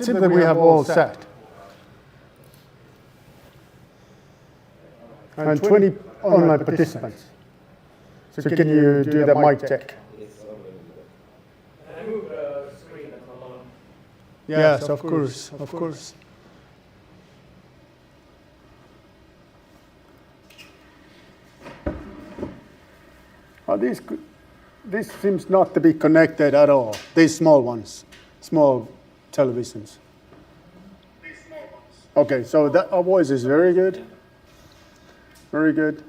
It seems that we have all set. And 20 online participants. So can you do the mic check? Can I move the screen at the bottom? Yes, of course, of course. This seems not to be connected at all. These small ones, small televisions. These small ones. Okay, so that our voice is very good. Very good.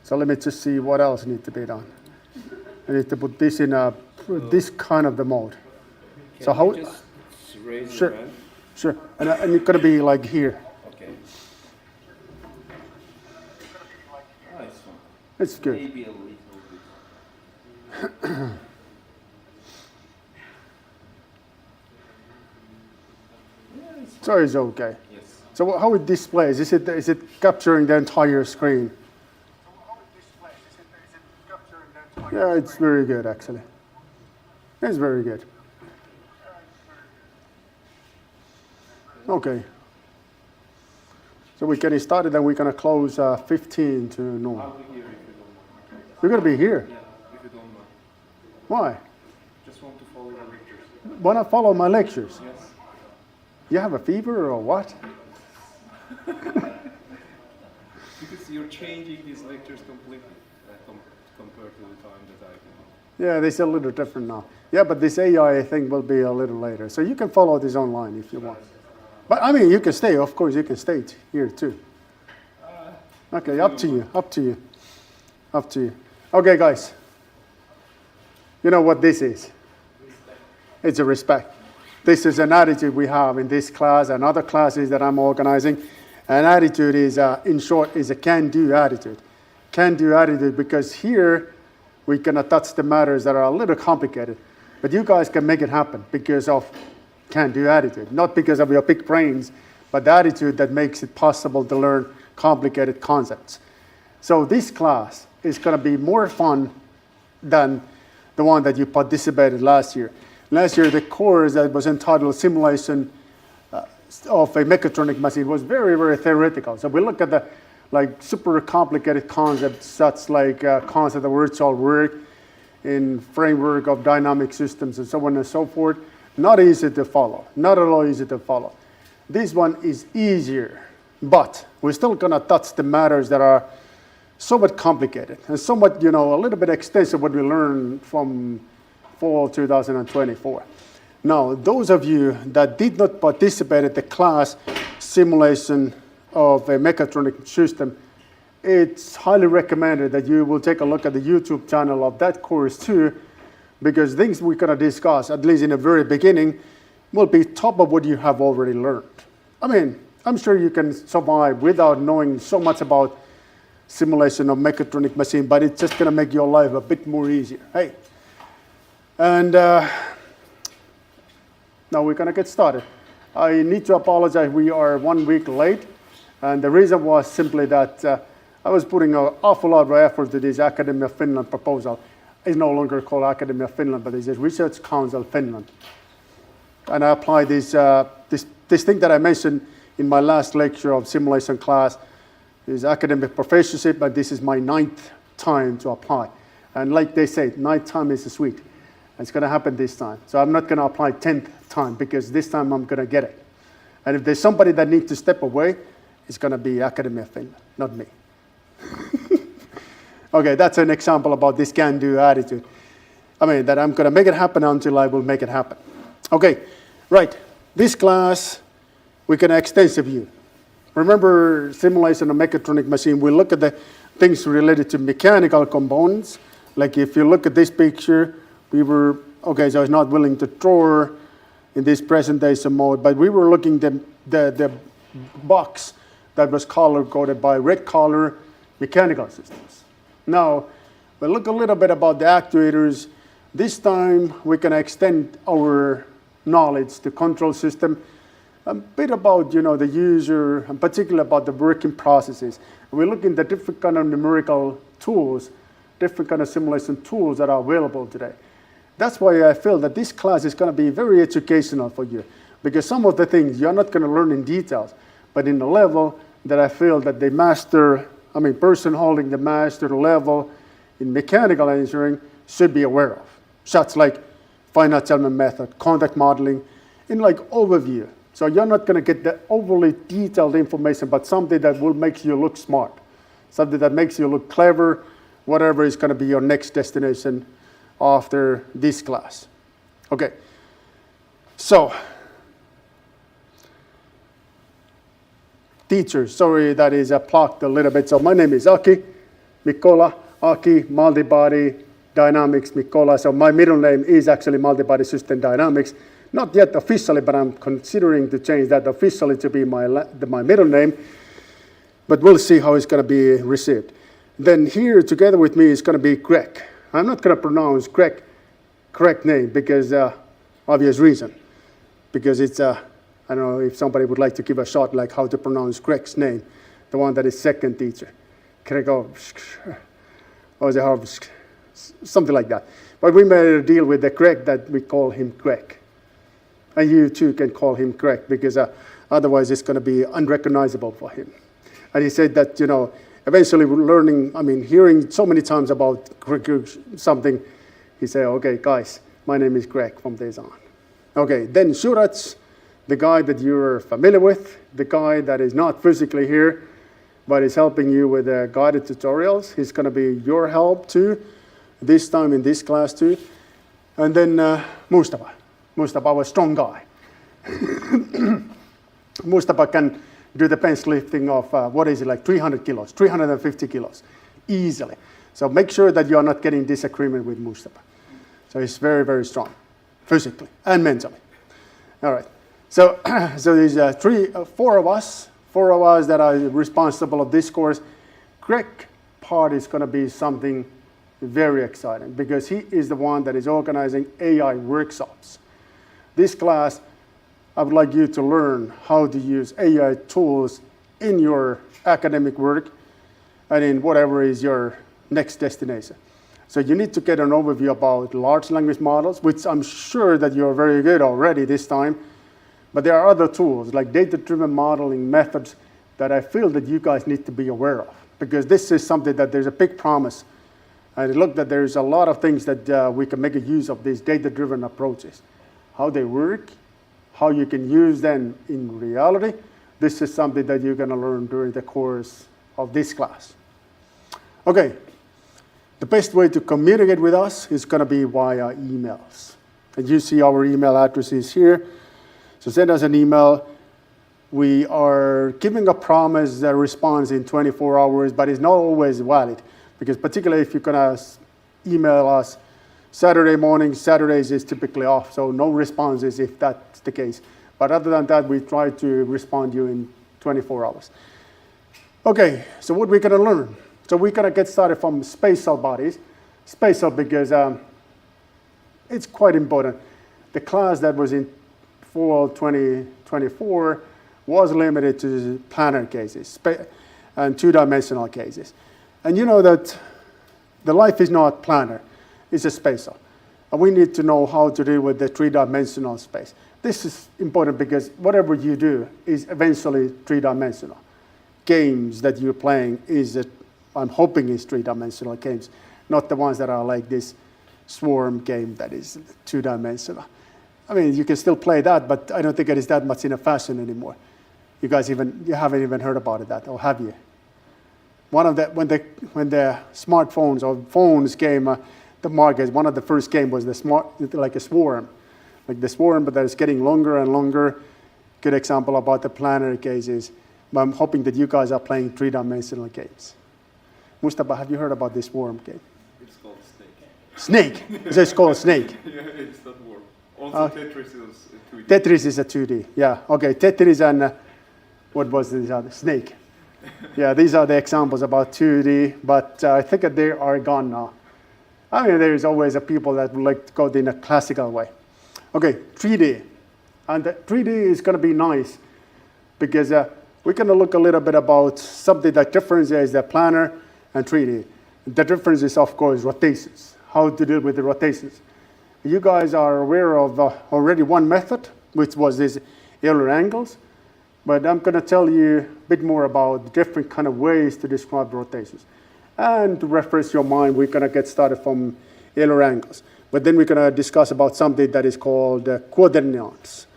So let me just see what else needs to be done. I need to put this in this kind of the mode. Can so how? Just raise Sure, your hand? sure. And it's gonna be like here. Okay. Ah, it's fine. It's good. Maybe a little bit. So it's okay. Yes. So how it displays? Is it capturing the entire screen? Yeah, it's very good actually. It's very good. Okay. So we're getting started and we're gonna close 15 to noon. I'll be here if you don't mind. You're gonna be here. Yeah, if you don't mind. Why? Just want to follow the lectures. Wanna follow my lectures? Yes. You have a fever or what? Because you're changing these lectures completely compared to the time that I can. Yeah, they're a little different now. Yeah, but this AI thing will be a little later. So you can follow this online if you want. But I mean, you can stay. Of course, you can stay here too. Okay, up to you. Up to you. Up to you. Okay, guys. You know what this is? It's a respect. This is an attitude we have in this class and other classes that I'm organizing. An attitude is, in short, is a can-do attitude. Can-do attitude because here we cannot touch the matters that are a little complicated. But you guys can make it happen because of can-do attitude. Not because of your big brains, but the attitude that makes it possible to learn complicated concepts. So this class is going to be more fun than the one that you participated last year. Last year, the course that was entitled Simulation of a Mechatronic Machine was very, very theoretical. So we look at the super complicated concepts, such like concept of virtual work in framework of dynamic systems and so on and so forth. Not easy to follow, not at all easy to follow. This one is easier, but we're still gonna touch the matters that are somewhat complicated and somewhat, a little bit extensive what we learned from fall 2024. Now, those of you that did not participate in the class Simulation of a Mechatronic System, it's highly recommended that you will take a look at the YouTube channel of that course too, because things we're going to discuss, at least in the very beginning, will be top of what you have already learned. I mean, I'm sure you can survive without knowing so much about simulation of mechatronic machine, but it's just going to make your life a bit more easier. Hey, and now we're going to get started. I need to apologize. We are 1 week late, and the reason was simply that I was putting an awful lot of effort to this Academy of Finland proposal. It's no longer called Academy of Finland, but it's Research Council Finland. And I applied this thing that I mentioned in my last lecture of simulation class is academic professorship, but this is my 9th time to apply. And like they say, 9th time is sweet. It's going to happen this time. So I'm not going to apply 10th time because this time I'm going to get it. And if there's somebody that needs to step away, it's going to be Academy of Finland, not me. Okay, that's an example about this can-do attitude. I mean, that I'm going to make it happen until I will make it happen. Okay, right. This class, we can extensive view. Remember simulation of mechatronic machine, we look at the things related to mechanical components. Like if you look at this picture, we were, okay, so I was not willing to draw in this presentation mode, but we were looking at the box that was color-coded by red color mechanical systems. Now, we'll look a little bit about the actuators. This time, we can extend our knowledge to control system, a bit about the user, and particularly about the working processes. We look into different kind of numerical tools, different kind of simulation tools that are available today. That's why I feel that this class is going to be very educational for you, because some of the things you're not going to learn in details, but in the level that I feel that the master, person holding the master level in mechanical engineering should be aware of. Such like finite element method, contact modeling, in like overview. So you're not going to get the overly detailed information, but something that will make you look smart, something that makes you look clever, whatever is going to be your next destination after this class. Okay, so teachers, sorry that is plugged a little bit. So my name is Aki Mikkola, Aki, multi-body dynamics Mikkola. So my middle name is actually multi-body system dynamics. Not yet officially, but I'm considering to change that officially to be my middle name. But we'll see how it's going to be received. Then here together with me is going to be Greg. I'm not going to pronounce Greg correct name because obvious reason. Because it's I don't know if somebody would like to give a shot like how to pronounce Greg's name, the one that is second teacher. Gregovsk, or something like that. But we made a deal with the Greg that we call him Greg. And you too can call him Greg because otherwise it's going to be unrecognizable for him. And he said that, eventually hearing so many times about something, he said, okay, guys, my name is Greg from this on. Okay, then Suraj, the guy that you're familiar with, the guy that is not physically here, but is helping you with the guided tutorials. He's going to be your help too, this time in this class too. And then Mustafa. Mustafa, our strong guy. Mustafa can do the bench lifting of, 300 kilos, 350 kilos, easily. So make sure that you are not getting disagreement with Mustafa. So he's very, very strong, physically and mentally. All right. So there's four of us that are responsible of this course. Greg part is going to be something very exciting because he is the one that is organizing AI workshops. This class, I would like you to learn how to use AI tools in your academic work and in whatever is your next destination. So you need to get an overview about large language models, which I'm sure that you're very good already this time. But there are other tools like data-driven modeling methods that I feel that you guys need to be aware of because this is something that there's a big promise. And look that there's a lot of things that we can make a use of these data-driven approaches. How they work, how you can use them in reality. This is something that you're going to learn during the course of this class. Okay, the best way to communicate with us is going to be via emails. And you see our email addresses here. So send us an email. We are giving a promise, a response in 24 hours, but it's not always valid. Because particularly if you're going to email us Saturday morning, Saturdays is typically off, so no responses if that's the case. But other than that, we try to respond to you in 24 hours. Okay, so what we're going to learn. So we're going to get started from spatial bodies. Spatial because it's quite important. The class that was in fall 2024 was limited to planar cases and two-dimensional cases. And you know that the life is not planar. It's a spatial. And we need to know how to deal with the three-dimensional space. This is important because whatever you do is eventually three-dimensional. Games that you're playing I'm hoping is three-dimensional games, not the ones that are like this swarm game that is two-dimensional. You can still play that, but I don't think it is that much in a fashion anymore. You guys you haven't even heard about that, or have you? When the smartphones or phones came the market, one of the first games was like a swarm. Like the swarm, but that is getting longer and longer. Good example about the planar cases. But I'm hoping that you guys are playing three-dimensional games. Mustafa, have you heard about this swarm game? It's called Snake. Snake? It's called Snake. Yeah, it's not warm. Also, Tetris is 2D. Tetris is a 2D, yeah. Okay, Tetris and what was this other? Snake. Yeah, these are the examples about 2D, but I think that they are gone now. There's always a people that would like to go in a classical way. Okay, 3D. And the 3D is going to be nice because we're going to look a little bit about something that differentiates the planar and 3D. The difference is, of course, rotations, how to deal with the rotations. You guys are aware of already one method, which was these Euler angles. But I'm going to tell you a bit more about different kind of ways to describe rotations. And to refresh your mind, we're going to get started from Euler angles. But then we're going to discuss about something that is called quaternions.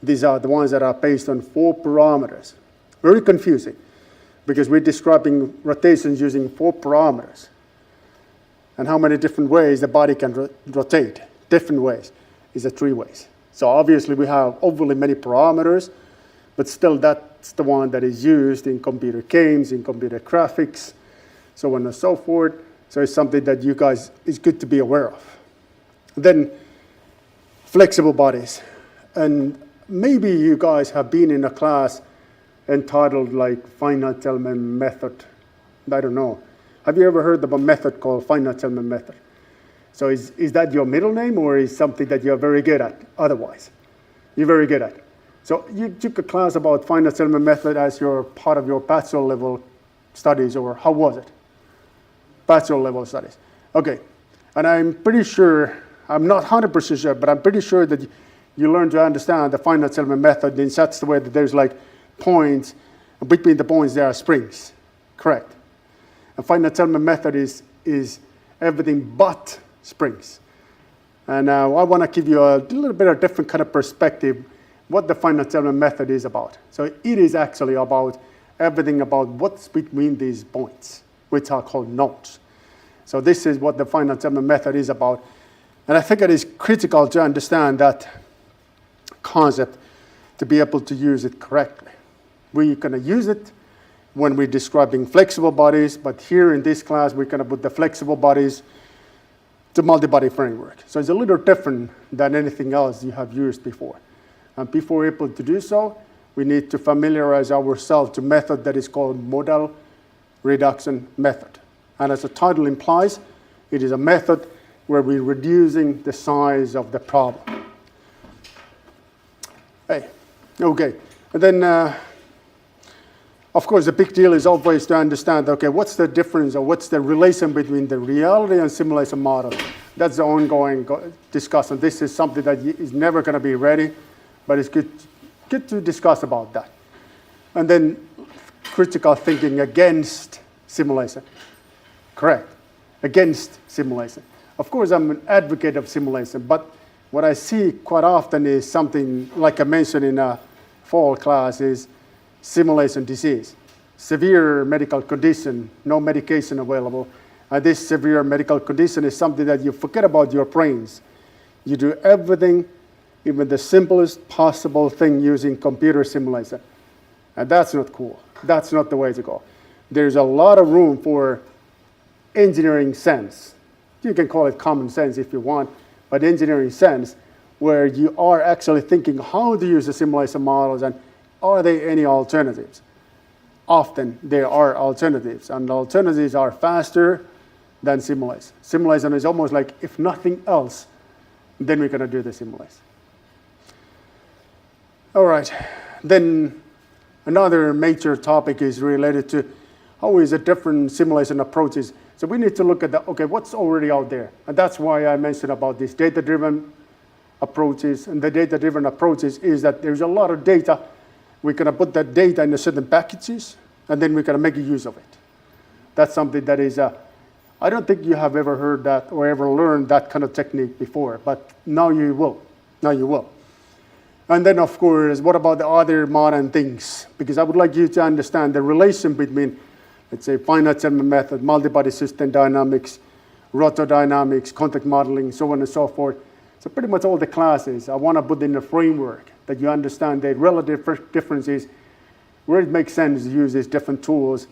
These are the ones that are based on 4 parameters. Very confusing, because we're describing rotations using 4 parameters. And how many different ways the body can rotate. Different ways is 3 ways. So obviously we have overly many parameters, but still that's the one that is used in computer games, in computer graphics, so on and so forth. So it's something that you guys, is good to be aware of. Then flexible bodies. And maybe you guys have been in a class entitled like Finite-Element method. I don't know. Have you ever heard of a method called Finite-Element method? So is that your middle name, or is something that you're very good at otherwise? You're very good at. So you took a class about Finite-Element method as your part of your bachelor level studies, or how was it? Bachelor level studies. Okay. And I'm pretty sure, I'm not 100% sure, but I'm pretty sure that you learn to understand the Finite-Element method in such a way that there's like points, and between the points there are springs. Correct. A Finite-Element method is everything but springs. And I want to give you a little bit of different kind of perspective what the Finite-Element method is about. So it is actually about everything about what's between these points, which are called nodes. So this is what the Finite-Element method is about. And I think it is critical to understand that concept to be able to use it correctly. We're going to use it when we're describing flexible bodies, but here in this class, we're going to put the flexible bodies to multi-body framework. So it's a little different than anything else you have used before. And before we're able to do so, we need to familiarize ourselves to a method that is called model reduction method. And as the title implies, it is a method where we're reducing the size of the problem. Hey, okay. And then, of course, the big deal is always to understand, okay, what's the difference or what's the relation between the reality and simulation model? That's the ongoing discussion. This is something that is never going to be ready, but it's good to discuss about that. And then critical thinking against simulation. Correct. Against simulation. Of course, I'm an advocate of simulation, but what I see quite often is something like I mentioned in a fall class is simulation disease. Severe medical condition, no medication available. And this severe medical condition is something that you forget about your brains. You do everything, even the simplest possible thing using computer simulation. And that's not cool. That's not the way to go. There's a lot of room for engineering sense. You can call it common sense if you want, but engineering sense, where you are actually thinking how to use the simulation models and are there any alternatives? Often there are alternatives, and alternatives are faster than simulation. Simulation is almost like, if nothing else, then we're going to do the simulation. All right, then another major topic is related to how is the different simulation approaches. So we need to look at okay, what's already out there? And that's why I mentioned about these data-driven approaches. And the data-driven approaches is that there's a lot of data. We're going to put that data in certain packages, and then we're going to make use of it. That's something that is, I don't think you have ever heard that or ever learned that kind of technique before, but now you will. Now you will. And then, of course, what about the other modern things? Because I would like you to understand the relation between, let's say, finite-element method, multi-body system dynamics, rotodynamics, contact modeling, so on and so forth. So pretty much all the classes, I want to put in a framework that you understand the relative differences, where it makes sense to use these different tools,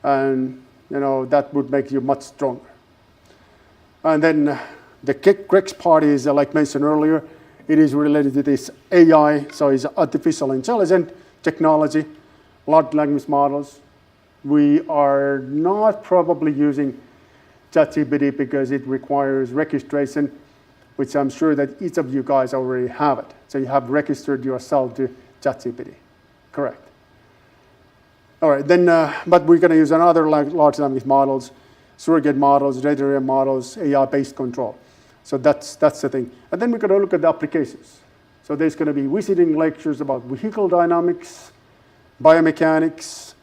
and that would make you much stronger. And then the next part is, like mentioned earlier, it is related to this AI, so it's artificial intelligence technology, large language models. We are not probably using ChatGPT because it requires registration, which I'm sure that each of you guys already have it. So you have registered yourself to ChatGPT, correct? All right, then, but we're going to use another large language models, surrogate models, data-driven models, AI-based control. So that's the thing. And then we're going to look at the applications. So there's going to be visiting lectures about vehicle dynamics, biomechanics.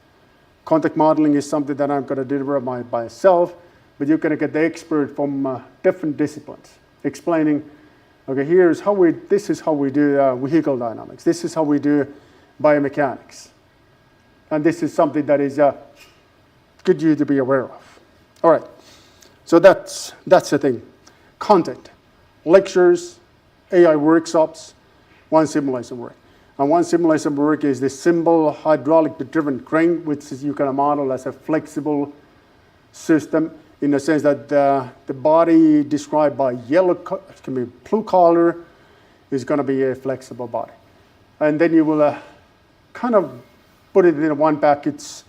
Contact modeling is something that I'm going to deliver by myself, but you're going to get the expert from different disciplines explaining, okay, this is how we do vehicle dynamics. This is how we do biomechanics. And this is something that is good you to be aware of. All right, so that's the thing. Content, lectures, AI workshops, one simulation work. And one simulation work is this simple hydraulic-driven crane, which you can model as a flexible system in the sense that the body described by it can be blue color, is going to be a flexible body. And then you will kind of put it in one package,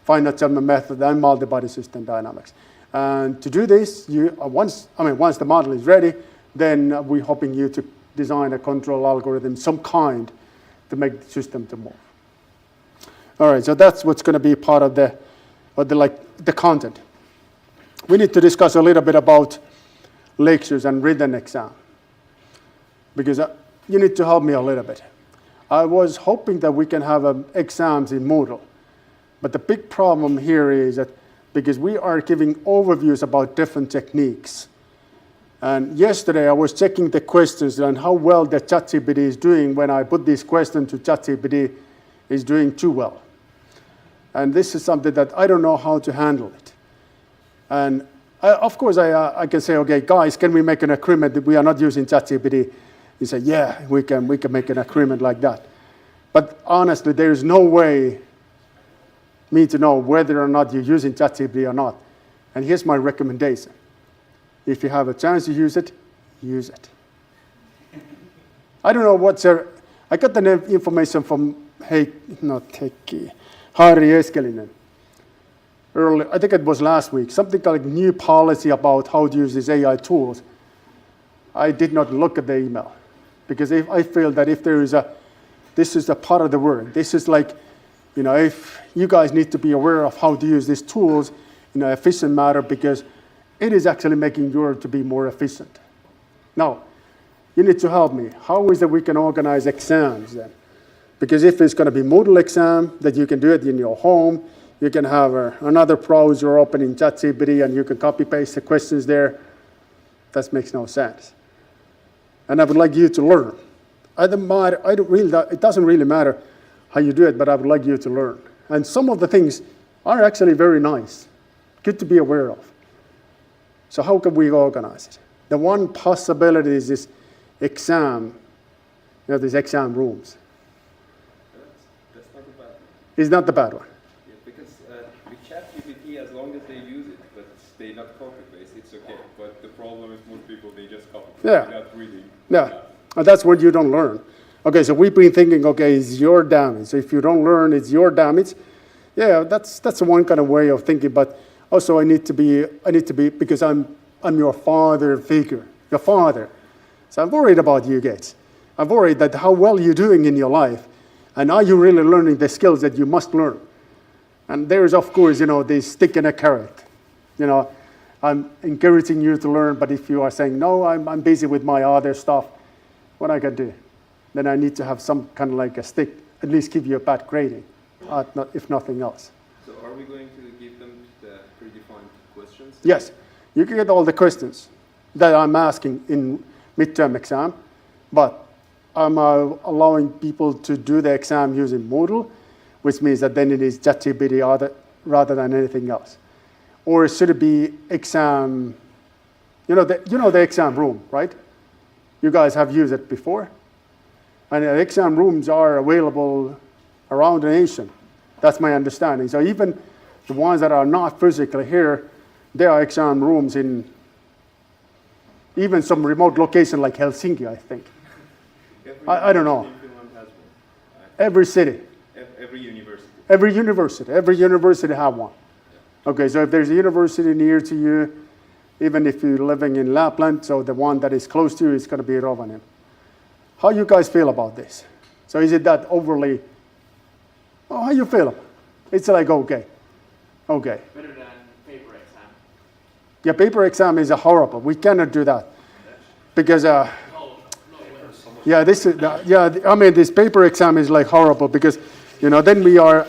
finite element method, and multi-body system dynamics. And to do this, once the model is ready, then we're hoping you to design a control algorithm, some kind, to make the system to move. All right, so that's what's going to be part of the content. We need to discuss a little bit about lectures and written exam, because you need to help me a little bit. I was hoping that we can have exams in Moodle, but the big problem here is that because we are giving overviews about different techniques. And yesterday I was checking the questions and how well the ChatGPT is doing when I put this question to ChatGPT is doing too well. And this is something that I don't know how to handle it. And of course I can say, okay, guys, can we make an agreement that we are not using ChatGPT? You say, yeah, we can make an agreement like that. But honestly, there is no way me to know whether or not you're using ChatGPT or not. And here's my recommendation. If you have a chance to use it, use it. I don't know what's there. I got the information from Harri Eskelinen. Early, I think it was last week, something like new policy about how to use these AI tools. I did not look at the email because I feel that if there is this is a part of the work. This is like, if you guys need to be aware of how to use these tools in an efficient manner because it is actually making your work to be more efficient. Now, you need to help me. How is it we can organize exams then? Because if it's going to be Moodle exam, that you can do it in your home, you can have another browser open in ChatGPT and you can copy-paste the questions there. That makes no sense. And I would like you to learn. It doesn't really matter how you do it, but I would like you to learn. And some of the things are actually very nice, good to be aware of. So how can we organize it? The one possibility is this exam, these exam rooms. That's not the bad one. It's not the bad one. Yeah, because with ChatGPT, as long as they use it, but they not copy-paste, it's okay. But the problem is most people, they just copy-paste without reading. Yeah, and that's what you don't learn. Okay, so we've been thinking, okay, it's your damage. So if you don't learn, it's your damage. Yeah, that's one kind of way of thinking. But also, I need to be because I'm your father figure, your father. So I'm worried about you guys. I'm worried that how well you're doing in your life, and are you really learning the skills that you must learn? And there is, of course, this stick and a carrot. I'm encouraging you to learn, but if you are saying no, I'm busy with my other stuff, what I can do? Then I need to have some kind of like a stick, at least give you a bad grading, if nothing else. So are we going to give them the predefined questions? Yes, you can get all the questions that I'm asking in midterm exam, but I'm allowing people to do the exam using Moodle, which means that then it is ChatGPT rather than anything else. Or should it be exam, the exam room, right? You guys have used it before. And the exam rooms are available around the nation. That's my understanding. So even the ones that are not physically here, there are exam rooms in even some remote location like Helsinki, I think. I don't know. Finland has one. Every city. Every university. Every university have one. Okay, so if there's a university near to you, even if you're living in Lapland, so the one that is close to you is going to be Rovaniemi. How you guys feel about this? So is it that overly, how you feel? It's like, okay. Better than paper exam. Yeah, paper exam is horrible. We cannot do that. because yeah, this is I mean, this paper exam is like horrible because then we are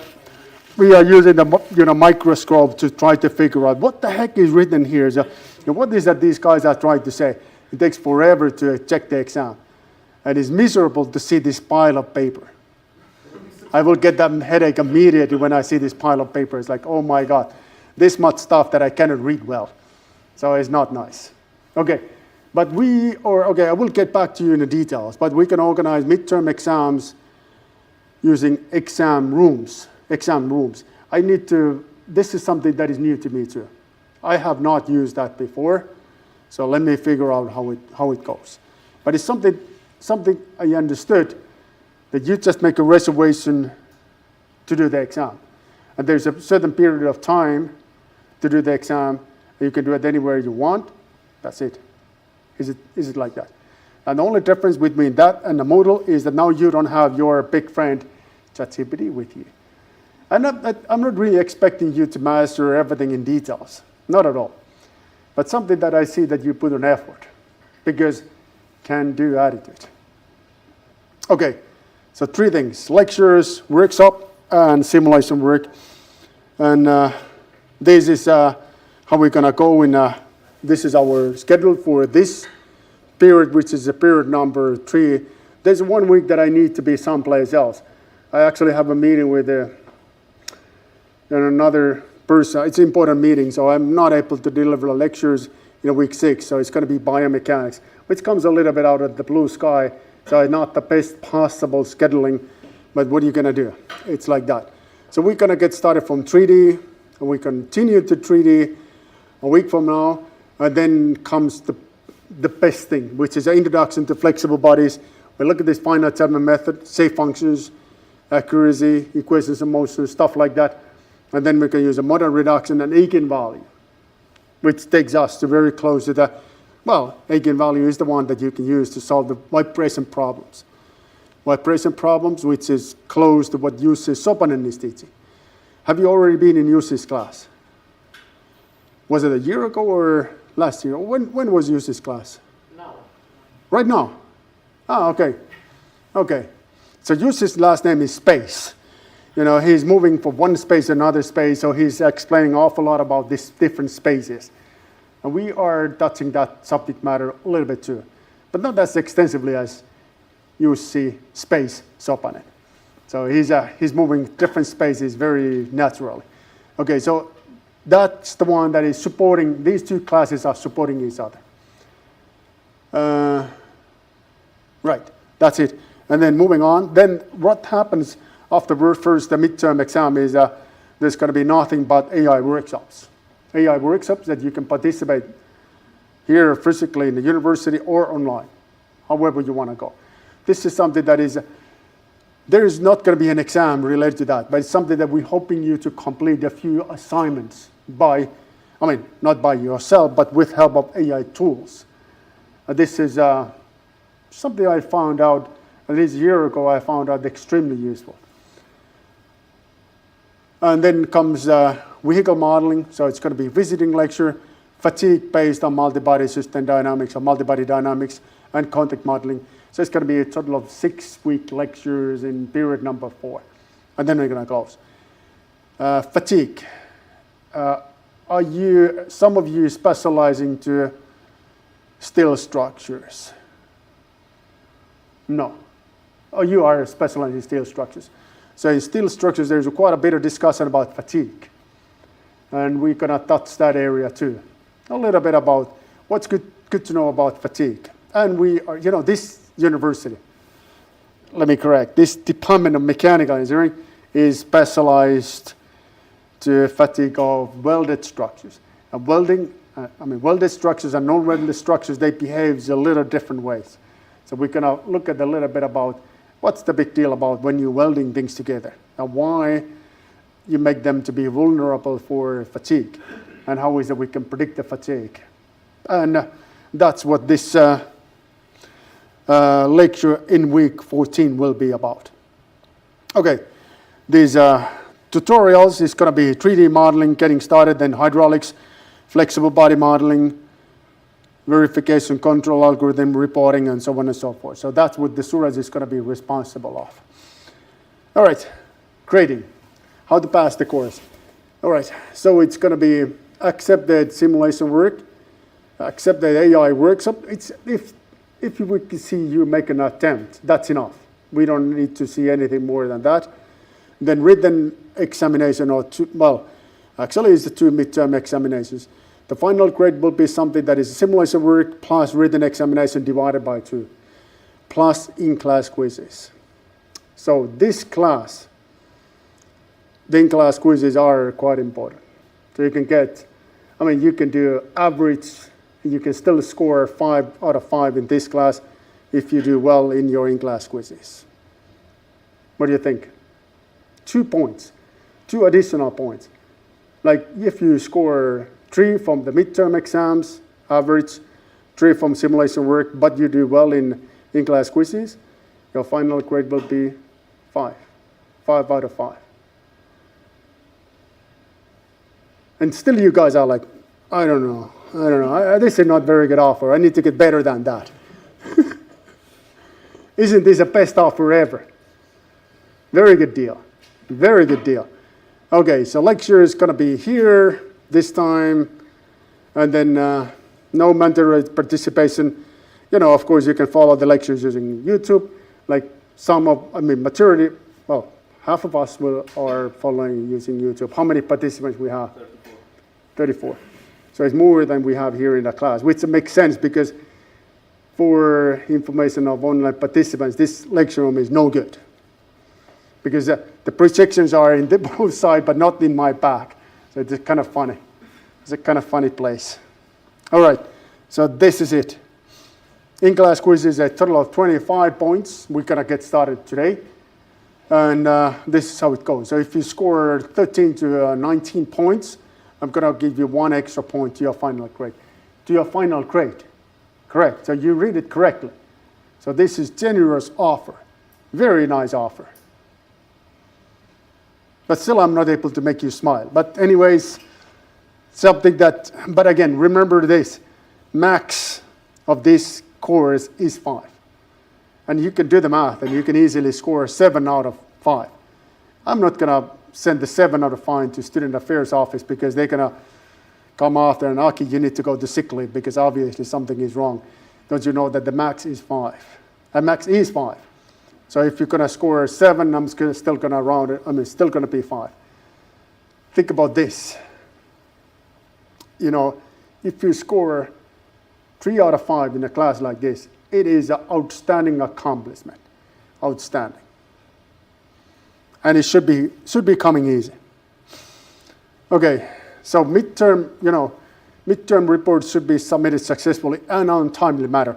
using the microscope to try to figure out what the heck is written here. So, what is that these guys are trying to say? It takes forever to check the exam, and it's miserable to see this pile of paper. I will get that headache immediately when I see this pile of paper. It's like, oh my God, this much stuff that I cannot read well. So it's not nice. Okay, but I will get back to you in the details, but we can organize midterm exams using exam rooms. This is something that is new to me too. I have not used that before, so let me figure out how it goes. But it's something I understood, that you just make a reservation to do the exam. And there's a certain period of time to do the exam, and you can do it anywhere you want. That's it. Is it like that? And the only difference between that and the Moodle is that now you don't have your big friend ChatGPT with you. I'm not really expecting you to master everything in details. Not at all. But something that I see that you put an effort, because can-do attitude. Okay, so 3 things: lectures, workshop, and simulation work. And this is how we're gonna go this is our schedule for this period, which is period number 3. There's 1 week that I need to be someplace else. I actually have a meeting with another person. It's an important meeting, so I'm not able to deliver lectures in week 6, so it's going to be biomechanics, which comes a little bit out of the blue sky, so it's not the best possible scheduling, but what are you going to do? It's like that. So we're going to get started from 3D, and we continue to 3D a week from now, and then comes the best thing, which is an introduction to flexible bodies. We look at this finite element method, safe functions, accuracy, equations of motion, stuff like that. And then we can use a model reduction and eigenvalue, which takes us to very close to that. Well, eigenvalue is the one that you can use to solve the vibration problems. Vibration problems, which is close to what Jussi Sopanen is teaching. Have you already been in Jussi's class? Was it a year ago or last year? When was Jussi's class? Now. Right now? Ah, okay. Okay. So Jussi's last name is Space. He's moving from one space to another space, so he's explaining an awful lot about these different spaces. And we are touching that subject matter a little bit too, but not as extensively as Jussi Space Sopanen. So he's moving different spaces very naturally. Okay, so that's the one that is supporting, these 2 classes are supporting each other. Right, that's it. And then moving on, then what happens after the midterm exam is there's going to be nothing but AI workshops. AI workshops that you can participate here physically in the university or online, however you want to go. This is something that there is not going to be an exam related to that, but it's something that we're hoping you to complete a few assignments not by yourself, but with help of AI tools. This is something I found out, at least a year ago, I found out extremely useful. And then comes vehicle modeling, so it's going to be visiting lecture, fatigue based on multi-body system dynamics or multi-body dynamics, and contact modeling. So it's going to be a total of 6-week lectures in period number 4. And then we're going to close. Fatigue. Are some of you specializing to steel structures? No. Oh, you are specializing in steel structures. So in steel structures, there's quite a bit of discussion about fatigue. And we're going to touch that area too. A little bit about what's good to know about fatigue. And we are, this university, let me correct, this Department of Mechanical Engineering is specialized to fatigue of welded structures. And welded structures and non-welded structures, they behave a little different ways. So we're going to look at a little bit about what's the big deal about when you're welding things together, and why you make them to be vulnerable for fatigue, and how is it we can predict the fatigue. And that's what this lecture in week 14 will be about. Okay, these tutorials is going to be 3D modeling, getting started, then hydraulics, flexible body modeling, verification, control algorithm, reporting, and so on and so forth. So that's what the Suraj is going to be responsible of. All right, grading, how to pass the course. All right, so it's going to be accept that simulation work, accept that AI works. It's, if we can see you make an attempt, that's enough. We don't need to see anything more than that. Then written examination, or two, well, actually it's the 2 midterm examinations. The final grade will be something that is simulation work plus written examination divided by 2, plus in-class quizzes. So this class, the in-class quizzes are quite important. So you can get, I mean, you can do average, you can still score 5 out of 5 in this class if you do well in your in-class quizzes. What do you think? 2 points, 2 additional points. Like if you score 3 from the midterm exams, average, 3 from simulation work, but you do well in in-class quizzes, your final grade will be 5 out of 5. And still you guys are like, I don't know, this is not a very good offer, I need to get better than that. Isn't this the best offer ever? Very good deal, very good deal. Okay, so lecture is going to be here this time, and then no mandatory participation. You know, of course, you can follow the lectures using YouTube. Like majority, well, half of us are following using YouTube. How many participants we have? 34. So it's more than we have here in the class, which makes sense because for information of online participants, this lecture room is no good. Because the projections are in the both sides, but not in my back. So it's kind of funny. It's a kind of funny place. All right, so this is it. In-class quiz is a total of 25 points. We're going to get started today. And this is how it goes. So if you score 13 to 19 points, I'm going to give you 1 extra point to your final grade. To your final grade. Correct. So you read it correctly. So this is generous offer. Very nice offer. But still, I'm not able to make you smile. But anyways, something that, but again, remember this. Max of this course is 5. And you can do the math, and you can easily score 7 out of 5. I'm not going to send the 7 out of 5 to Student Affairs office because they're going to come after and, Aki, you need to go to sick leave because obviously something is wrong. Don't you know that the max is 5? And max is 5. So if you're going to score 7, I'm still going to round it. I mean, still going to be 5. Think about this. You know, if you score 3 out of 5 in a class like this, it is an outstanding accomplishment. Outstanding. And it should be coming easy. Okay, so midterm reports should be submitted successfully and on timely manner.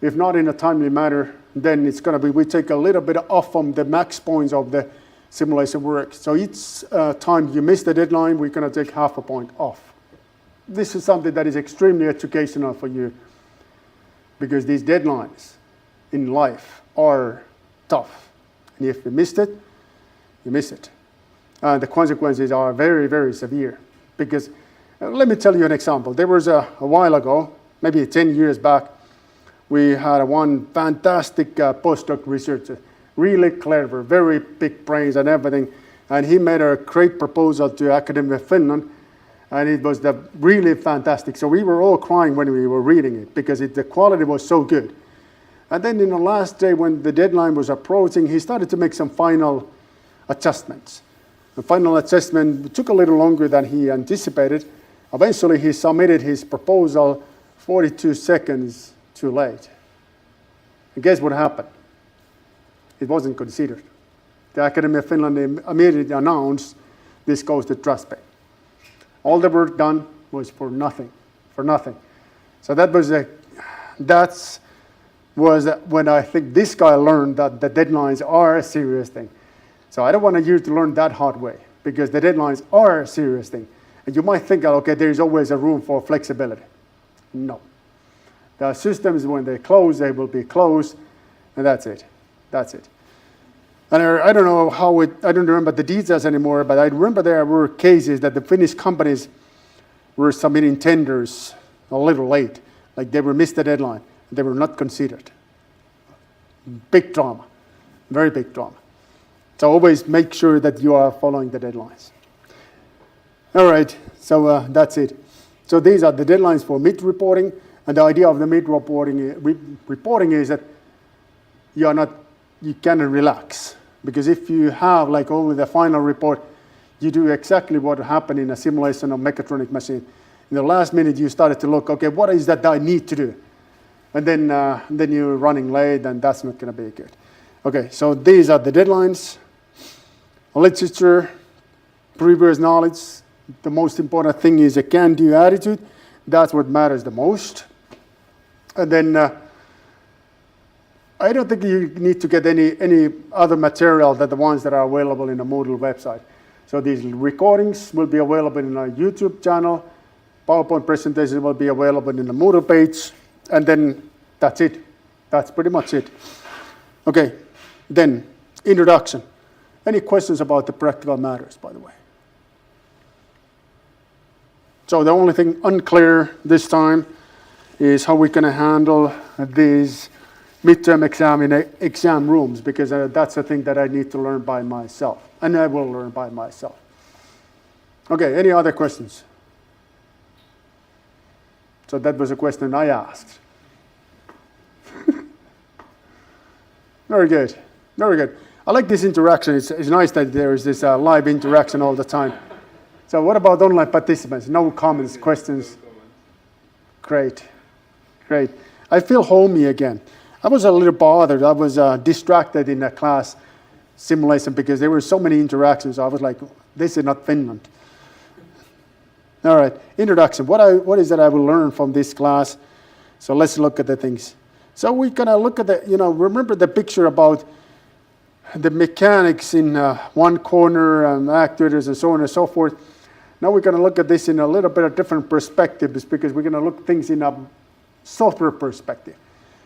If not in a timely manner, then it's going to be, we take a little bit off from the max points of the simulation work. So each time you miss the deadline, we're going to take half a point off. This is something that is extremely educational for you because these deadlines in life are tough. And if you missed it, you miss it. The consequences are very, very severe because, let me tell you an example. There was a while ago, maybe 10 years back, we had one fantastic postdoc researcher, really clever, very big brains and everything, and he made a great proposal to Academy of Finland, and it was really fantastic. So we were all crying when we were reading it because the quality was so good. And then in the last day when the deadline was approaching, he started to make some final adjustments. The final adjustment took a little longer than he anticipated. Eventually he submitted his proposal 42 seconds too late. And guess what happened? It wasn't considered. The Academy of Finland immediately announced this goes to TrustPay. All the work done was for nothing, So that was when I think this guy learned that the deadlines are a serious thing. So I don't want you to learn that hard way because the deadlines are a serious thing. And you might think, okay, there is always a room for flexibility. No. The systems, when they close, they will be closed, and that's it. That's it. And I don't know I don't remember the details anymore, but I remember there were cases that the Finnish companies were submitting tenders a little late. Like they were missed the deadline. They were not considered. Big drama, very big drama. So always make sure that you are following the deadlines. All right, so that's it. So these are the deadlines for mid-reporting, and the idea of the mid-reporting is that you cannot relax, because if you have like only the final report, you do exactly what happened in a simulation of mechatronic machine. In the last minute, you started to look, okay, what is that I need to do? And then you're running late, and that's not going to be good. Okay, so these are the deadlines. Literature, previous knowledge. The most important thing is a can-do attitude. That's what matters the most. And then I don't think you need to get any other material than the ones that are available in the Moodle website. So these recordings will be available in our YouTube channel. PowerPoint presentation will be available in the Moodle page. And then that's it. That's pretty much it. Okay, then introduction. Any questions about the practical matters, by the way? So the only thing unclear this time is how we're going to handle these midterm exam rooms, because that's the thing that I need to learn by myself, and I will learn by myself. Okay, any other questions? So that was a question I asked. Very good, very good. I like this interaction. It's nice that there is this live interaction all the time. So what about online participants? No comments, questions? Great, great. I feel homey again. I was a little bothered. I was distracted in the class simulation because there were so many interactions. I was like, this is not Finland. All right, introduction. What is that I will learn from this class? So let's look at the things. So we're going to look at the, remember the picture about the mechanics in one corner and actuators and so on and so forth. Now we're going to look at this in a little bit of different perspectives, because we're going to look at things in a software perspective.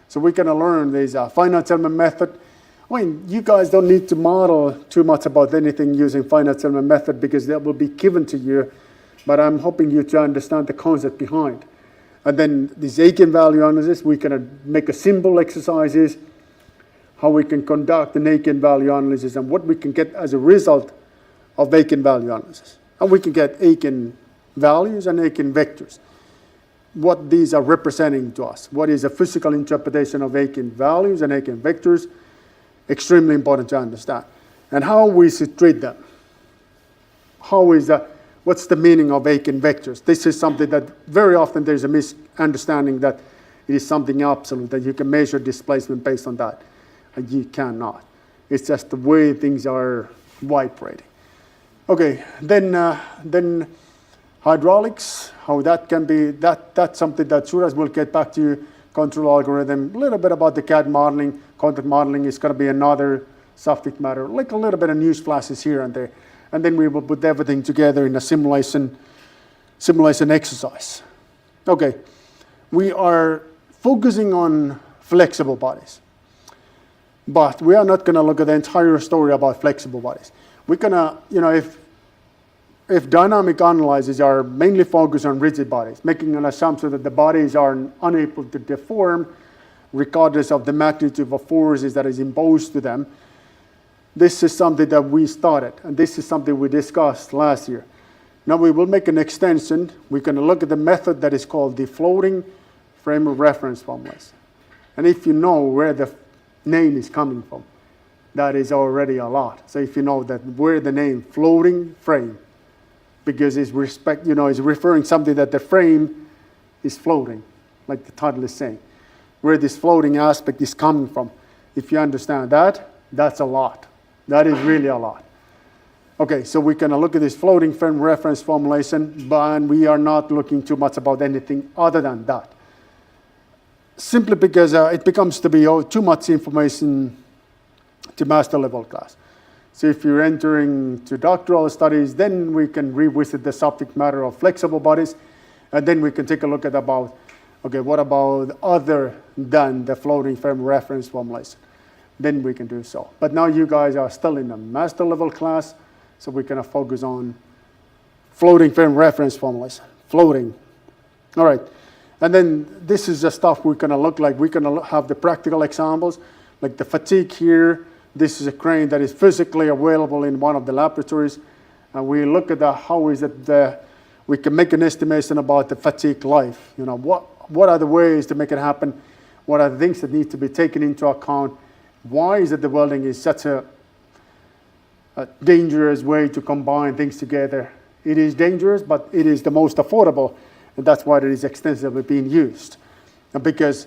So we're going to learn this finite element method. I mean, you guys don't need to model too much about anything using finite element method, because that will be given to you, but I'm hoping you to understand the concept behind. And then this eigenvalue analysis, we're going to make a simple exercises, how we can conduct an eigenvalue analysis and what we can get as a result of eigenvalue analysis. And we can get eigenvalues and eigenvectors. What these are representing to us. What is a physical interpretation of eigenvalues and eigenvectors? Extremely important to understand. And how we should treat them. What's the meaning of eigenvectors? This is something that very often there's a misunderstanding that it is something absolute, that you can measure displacement based on that. And you cannot. It's just the way things are vibrating. Okay, then hydraulics, how that can be, that's something that Suras will get back to you. Control algorithm, a little bit about the CAD modeling. Content modeling is going to be another subject matter, like a little bit of news flashes here and there. And then we will put everything together in a simulation exercise. Okay, we are focusing on flexible bodies. But we are not going to look at the entire story about flexible bodies. We're going to, if dynamic analyses are mainly focused on rigid bodies, making an assumption that the bodies are unable to deform regardless of the magnitude of forces that is imposed to them, this is something that we started, and this is something we discussed last year. Now we will make an extension. We're going to look at the method that is called the floating frame of reference formulas. And if you know where the name is coming from, that is already a lot. So if you know that where the name floating frame, because it's referring something that the frame is floating, like the title is saying. Where this floating aspect is coming from. If you understand that, that's a lot. That is really a lot. Okay, so we're going to look at this floating frame reference formulation, but we are not looking too much about anything other than that. Simply because it becomes to be too much information to master level class. So if you're entering to doctoral studies, then we can revisit the subject matter of flexible bodies, and then we can take a look at what about other than the floating frame reference formulation? Then we can do so. But now you guys are still in a master level class, so we're going to focus on floating frame reference formulation. Floating. All right. And then this is the stuff we're going to look like. We're going to have the practical examples, like the fatigue here. This is a crane that is physically available in one of the laboratories. And we look at how is it we can make an estimation about the fatigue life. You know, what are the ways to make it happen? What are the things that need to be taken into account? Why is it the welding is such a dangerous way to combine things together? It is dangerous, but it is the most affordable, and that's why it is extensively being used. And because,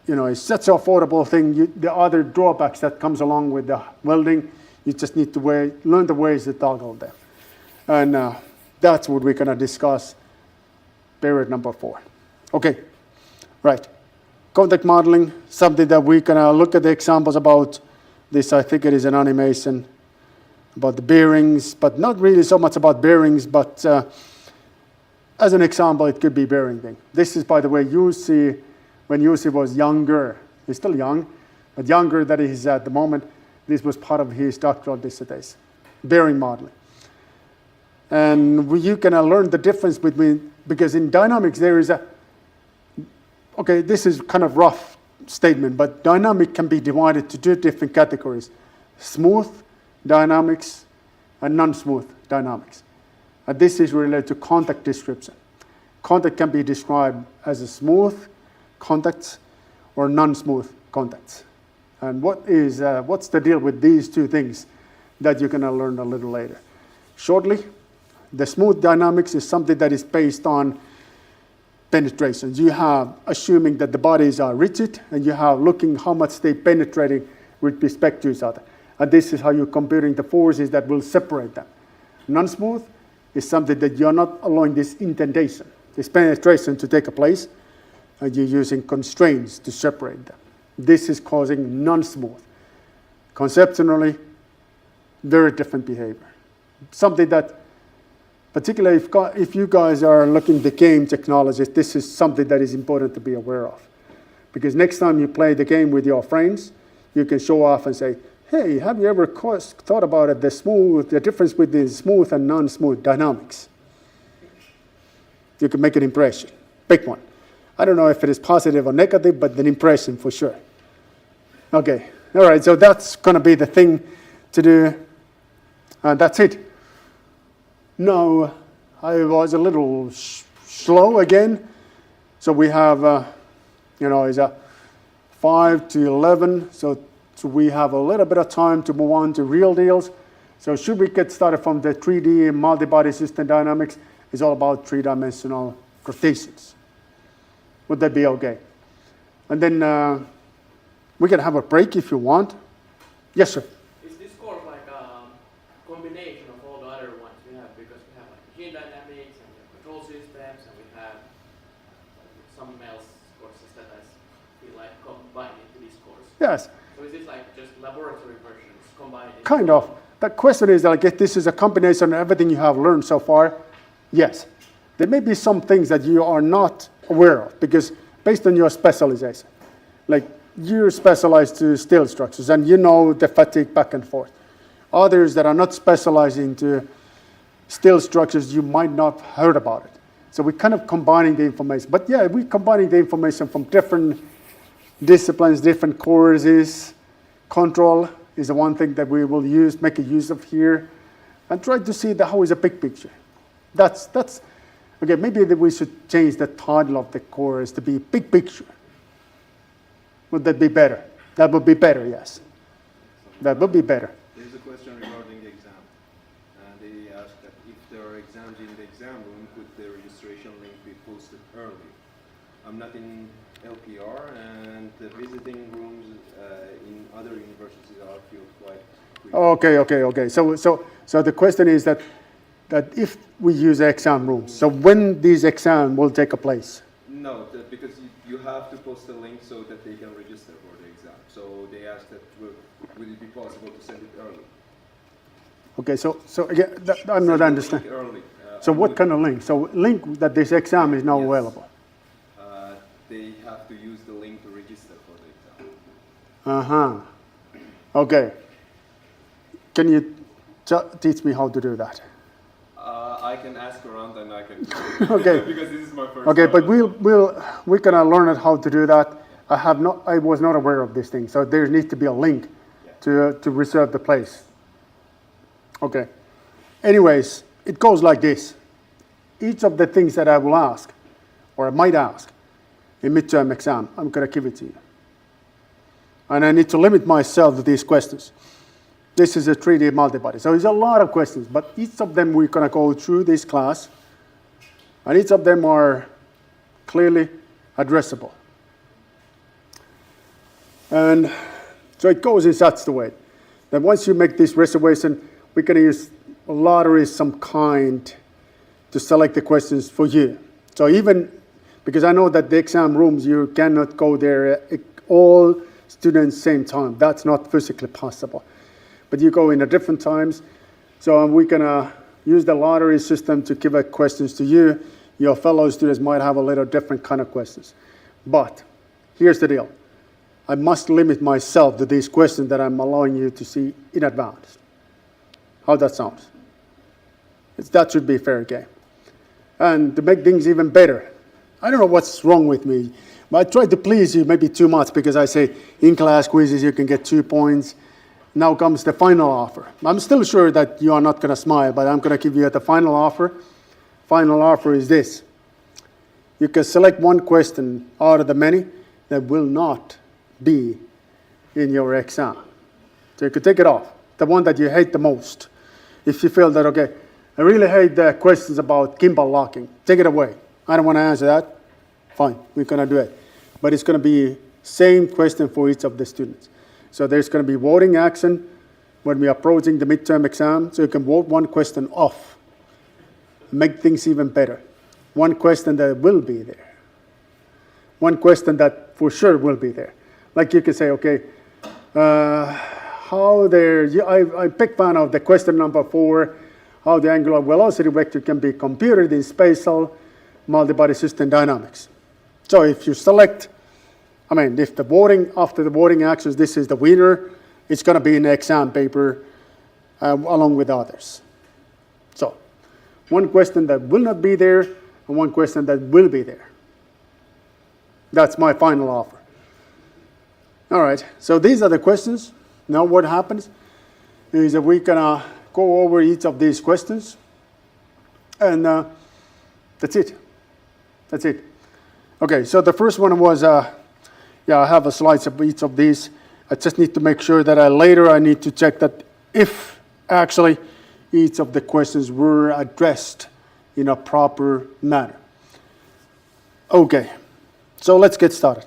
you know, it's such an affordable thing, the other drawbacks that comes along with the welding, you just need to learn the ways to toggle them. And that's what we're going to discuss, period number 4. Okay, right. Contact modeling, something that we're going to look at the examples about. This, I think it is an animation about the bearings, but not really so much about bearings, but as an example, it could be bearing thing. This is, by the way, Jussi, when Jussi was younger. He's still young, but younger than he is at the moment. This was part of his doctoral dissertation, bearing modeling. And you can learn the difference between, because in dynamics there is okay, this is kind of rough statement, but dynamic can be divided to 2 different categories: smooth dynamics and non-smooth dynamics. And this is related to contact description. Contact can be described as a smooth contacts or non-smooth contacts. And what's the deal with these 2 things that you're going to learn a little later? Shortly, the smooth dynamics is something that is based on penetrations. You have assuming that the bodies are rigid, and you have looking how much they penetrating with respect to each other. And this is how you're computing the forces that will separate them. Non-smooth is something that you're not allowing this indentation, this penetration to take place, and you're using constraints to separate them. This is causing non-smooth. Conceptually, very different behavior. Something that, particularly if you guys are looking at the game technologies, this is something that is important to be aware of. Because next time you play the game with your friends, you can show off and say, hey, have you ever thought about it, the difference between smooth and non-smooth dynamics? You can make an impression. Pick one. I don't know if it is positive or negative, but an impression for sure. Okay, all right, so that's going to be the thing to do. And that's it. Now, I was a little slow again. So we have, is a 5 to 11. So we have a little bit of time to move on to real deals. So should we get started from the 3D multi-body system dynamics? It's all about 3-dimensional rotations. Would that be okay? And then we can have a break if you want. Yes, sir. Is this course like a combination of all the other ones we have? Because we have like machine dynamics and control systems, and we have some else courses that I feel like combined into this course. Yes. So is this like just laboratory versions combined? Kind of. The question is, like, if this is a combination of everything you have learned so far, yes. There may be some things that you are not aware of, because based on your specialization, like you're specialized to steel structures and you know the fatigue back and forth. Others that are not specialized into steel structures, you might not have heard about it. So we're kind of combining the information. But yeah, we're combining the information from different disciplines, different courses. Control is the one thing that we will make a use of here, and try to see how is a big picture. That's okay. Maybe we should change the title of the course to be big picture. Would that be better? That would be better, yes. That would be better. There's a question regarding the exam. They asked that if there are exams in the exam room, could the registration link be posted early? I'm not in LPR, and the visiting rooms in other universities are feel quite quick. Okay. So the question is that if we use exam rooms, so when these exams will take place? No, because you have to post a link so that they can register for the exam. So they asked that would it be possible to send it early? Okay, so again, I'm not understanding. Early. So what kind of link? So link that this exam is now available. They have to use the link to register for the exam. Okay. Can you teach me how to do that? I can ask around and I can. Okay. Because this is my first. Okay, time. but we're gonna learn how to do that. I was not aware of this thing, so there needs to be a link to reserve the place. Okay. Anyways, it goes like this. Each of the things that I will ask, or I might ask, in midterm exam, I'm gonna give it to you. And I need to limit myself to these questions. This is a 3D multibody. So there's a lot of questions, but each of them we're gonna go through this class, and each of them are clearly addressable. And so it goes in such a way that once you make this reservation, we're gonna use a lottery of some kind to select the questions for you. So even, because I know that the exam rooms, you cannot go there all students same time. That's not physically possible. But you go in at different times. So we're gonna use the lottery system to give out questions to you. Your fellow students might have a little different kind of questions. But here's the deal. I must limit myself to these questions that I'm allowing you to see in advance. How that sounds? That should be a fair game. And to make things even better, I don't know what's wrong with me, but I try to please you maybe too much because I say in class quizzes you can get 2 points. Now comes the final offer. I'm still sure that you are not going to smile, but I'm going to give you the final offer. Final offer is this. You can select one question out of the many that will not be in your exam. So you could take it off, the one that you hate the most. If you feel that, okay, I really hate the questions about gimbal locking, take it away. I don't want to answer that. Fine, we're going to do it. But it's going to be same question for each of the students. So there's going to be voting action when we're approaching the midterm exam. So you can vote one question off, make things even better. One question that will be there. One question that for sure will be there. Like you can say, okay, I'm big fan of the question number 4, how the angular velocity vector can be computed in spatial multibody system dynamics. So if you select, if the voting, after the voting actions, this is the winner, it's going to be in the exam paper along with others. So one question that will not be there and one question that will be there. That's my final offer. All right, so these are the questions. Now what happens is that we're going to go over each of these questions. And that's it. That's it. Okay, so the first one was, I have a slides of each of these. I just need to make sure that I need to check that if actually each of the questions were addressed in a proper manner. Okay, so let's get started.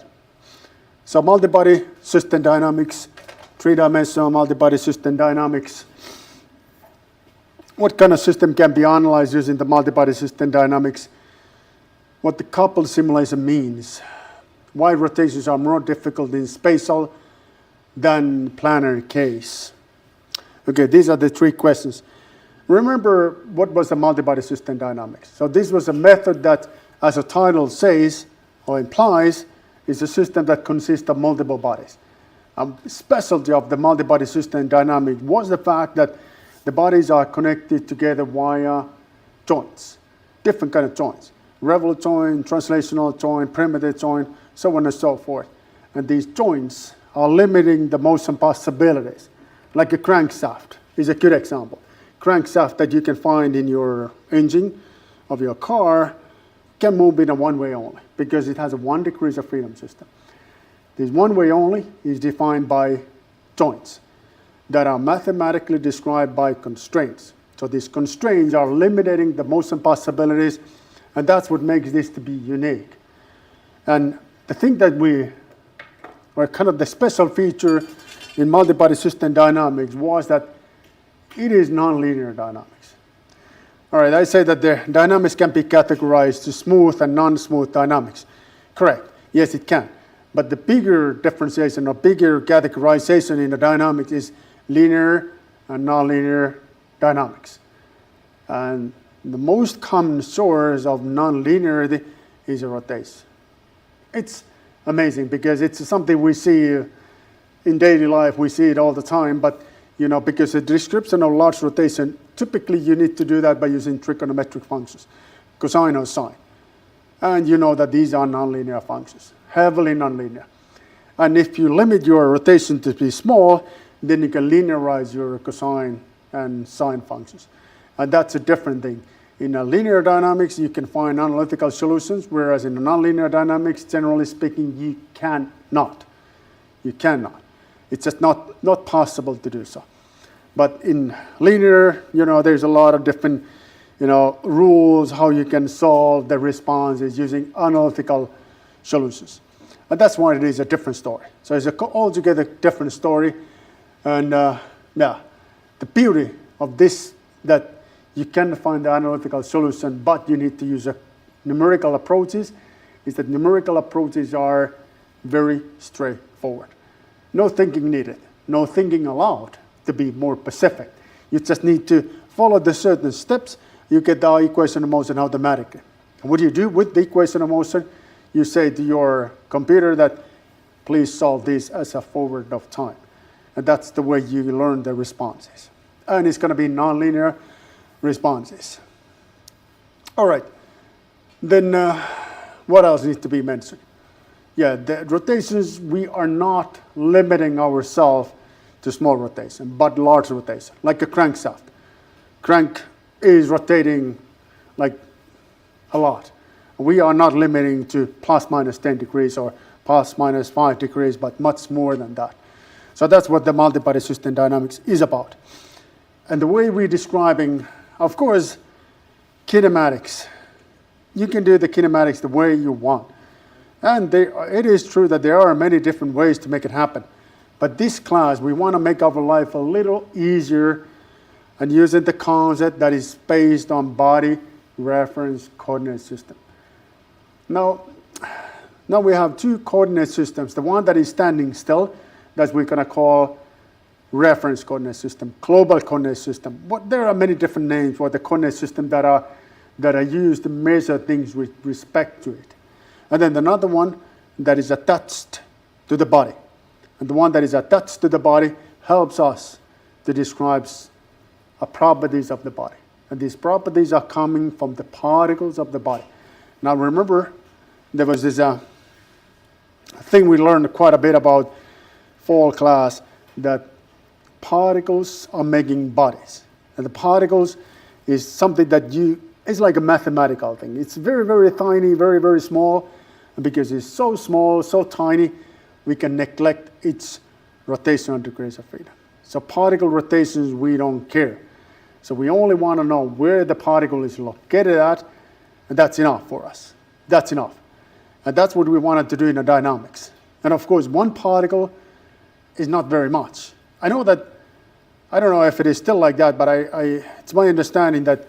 So multibody system dynamics, 3-dimensional multibody system dynamics. What kind of system can be analyzed using the multibody system dynamics? What the coupled simulation means. Why rotations are more difficult in spatial than planar case. Okay, these are the 3 questions. Remember what was the multibody system dynamics. So this was a method that, as the title says or implies, is a system that consists of multiple bodies. A specialty of the multibody system dynamics was the fact that the bodies are connected together via joints, different kind of joints. Revolute joint, translational joint, primitive joint, so on and so forth. And these joints are limiting the motion possibilities. Like a crankshaft is a good example. Crankshaft that you can find in your engine of your car can move in a one-way only because it has a 1 degrees of freedom system. This one-way only is defined by joints that are mathematically described by constraints. So these constraints are limiting the motion possibilities, and that's what makes this to be unique. And the thing that or kind of the special feature in multibody system dynamics was that it is nonlinear dynamics. All right, I say that the dynamics can be categorized to smooth and non-smooth dynamics. Correct, yes it can. But the bigger differentiation or bigger categorization in the dynamics is linear and nonlinear dynamics. And the most common source of nonlinearity is rotation. It's amazing because it's something we see in daily life, we see it all the time, but because the description of large rotation, typically you need to do that by using trigonometric functions, cosine or sine. And you know that these are nonlinear functions, heavily nonlinear. And if you limit your rotation to be small, then you can linearize your cosine and sine functions. And that's a different thing. In a linear dynamics, you can find analytical solutions, whereas in a nonlinear dynamics, generally speaking, you cannot. You cannot. It's just not possible to do so. But in linear, there's a lot of different, rules how you can solve the responses using analytical solutions. And that's why it is a different story. So it's altogether different story. And the beauty of this, that you can find the analytical solution, but you need to use numerical approaches, is that numerical approaches are very straightforward. No thinking needed, no thinking allowed to be more specific. You just need to follow the certain steps. You get the equation of motion automatically. And what do you do with the equation of motion? You say to your computer that, please solve this as a forward of time. And that's the way you learn the responses. And it's going to be nonlinear responses. All right. Then what else needs to be mentioned? Yeah, the rotations, we are not limiting ourselves to small rotation, but large rotation, like a crankshaft. Crank is rotating like a lot. We are not limiting to plus minus 10 degrees or plus minus 5 degrees, but much more than that. So that's what the multi-body system dynamics is about. And the way we're describing, of course, kinematics. You can do the kinematics the way you want. And it is true that there are many different ways to make it happen. But this class, we want to make our life a little easier and using the concept that is based on body reference coordinate system. Now we have two coordinate systems. The one that is standing still, that we're going to call reference coordinate system, global coordinate system. But there are many different names for the coordinate system that are used to measure things with respect to it. And then another one that is attached to the body. And the one that is attached to the body helps us to describe properties of the body. And these properties are coming from the particles of the body. Now remember, there was this thing we learned quite a bit about fall class, that particles are making bodies. And the particles is something that it's like a mathematical thing. It's very, very tiny, very, very small. And because it's so small, so tiny, we can neglect its rotational degrees of freedom. So particle rotations, we don't care. So we only want to know where the particle is located at, and that's enough for us. That's enough. And that's what we wanted to do in the dynamics. And of course, one particle is not very much. I don't know if it is still like that, but it's my understanding that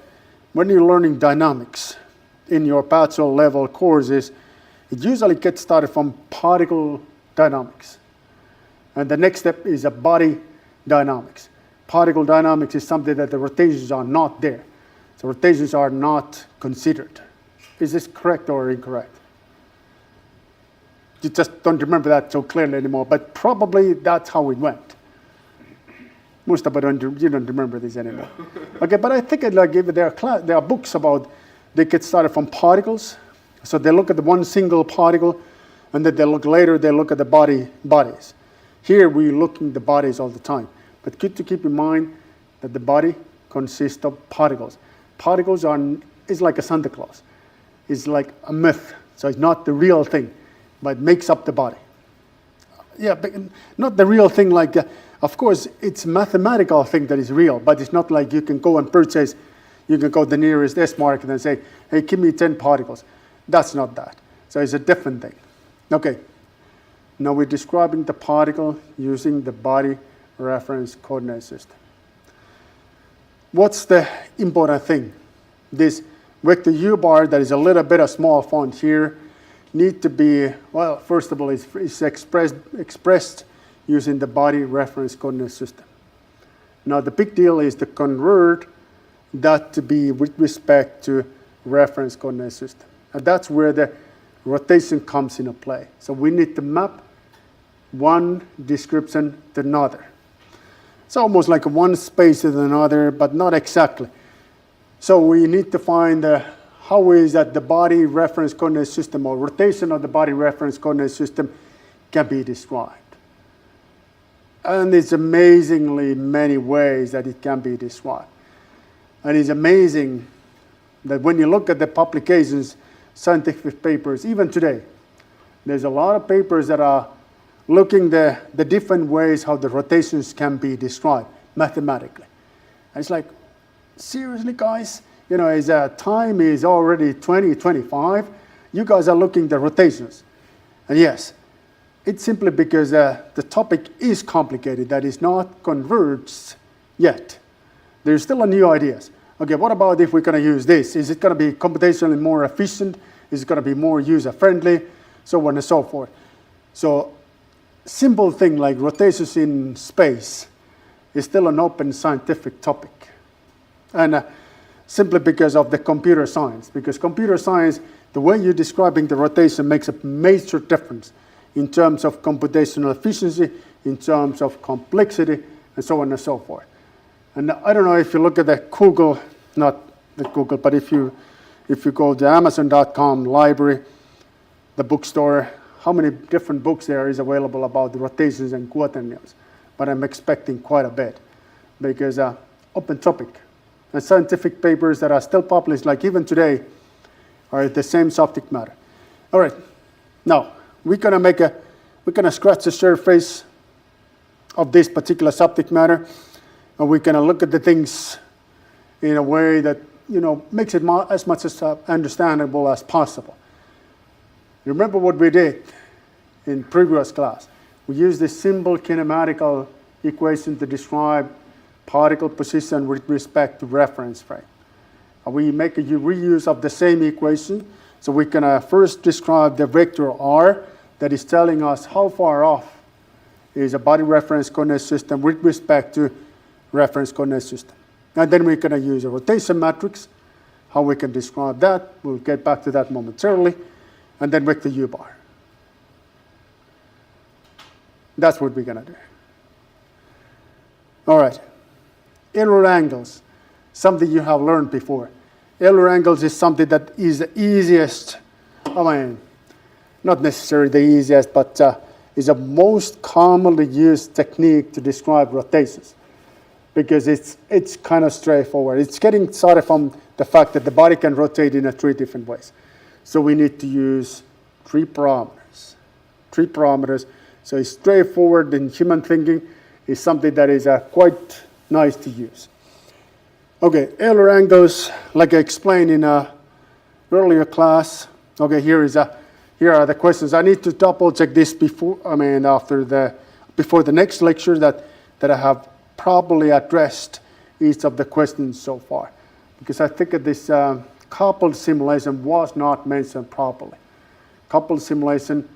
when you're learning dynamics in your bachelor level courses, it usually gets started from particle dynamics. And the next step is a body dynamics. Particle dynamics is something that the rotations are not there. So rotations are not considered. Is this correct or incorrect? You just don't remember that so clearly anymore, but probably that's how it went. Mustafa, you don't remember this anymore. Okay, but I think there are books about, they get started from particles. So they look at the one single particle, and then they look at the bodies. Here we're looking at the bodies all the time. But good to keep in mind that the body consists of particles. Particles is like a Santa Claus. It's like a myth. So it's not the real thing, but it makes up the body. Yeah, but not the real thing like, of course, it's a mathematical thing that is real, but it's not like you can go and purchase, you can go to the nearest S market and say, hey, give me 10 particles. That's not that. So it's a different thing. Okay. Now we're describing the particle using the body reference coordinate system. What's the important thing? This vector U bar that is a little bit of small font here need to be, well, first of all, it's expressed using the body reference coordinate system. Now the big deal is to convert that to be with respect to reference coordinate system. And that's where the rotation comes into play. So we need to map one description to another. It's almost like one space is another, but not exactly. So we need to find how is that the body reference coordinate system or rotation of the body reference coordinate system can be described. And it's amazingly many ways that it can be described. And it's amazing that when you look at the publications, scientific papers, even today, there's a lot of papers that are looking the different ways how the rotations can be described mathematically. And it's like, seriously, guys? You know, as time is already 2025, you guys are looking the rotations. And yes, it's simply because the topic is complicated, that is not converged yet. There's still new ideas. Okay, what about if we're going to use this? Is it going to be computationally more efficient? Is it going to be more user-friendly? So on and so forth. So simple thing like rotations in space is still an open scientific topic. And simply because of the computer science. Because computer science, the way you're describing the rotation makes a major difference in terms of computational efficiency, in terms of complexity, and so on and so forth. And I don't know if you look at the Google, not the Google, but if you go to Amazon.com library, the bookstore, how many different books there is available about the rotations and quaternions. But I'm expecting quite a bit because open topic. And scientific papers that are still published, like even today, are the same subject matter. All right, now we're gonna scratch the surface of this particular subject matter, and we're gonna look at the things in a way that makes it as much as understandable as possible. Remember what we did in previous class. We used this simple kinematical equation to describe particle position with respect to reference frame. We make a reuse of the same equation. So we can first describe the vector R that is telling us how far off is a body reference coordinate system with respect to reference coordinate system. And then we're going to use a rotation matrix, how we can describe that. We'll get back to that momentarily. And then vector U bar. That's what we're going to do. All right. Euler angles, something you have learned before. Euler angles is something that is the easiest, not necessarily the easiest, but is the most commonly used technique to describe rotations because it's kind of straightforward. It's getting started from the fact that the body can rotate in 3 different ways. So we need to use 3 parameters. 3 parameters. So it's straightforward in human thinking. It's something that is quite nice to use. Okay, Euler angles, like I explained in an earlier class. Okay, here are the questions. I need to double check this before the next lecture that I have probably addressed each of the questions so far, because I think that this coupled simulation was not mentioned properly. Coupled simulation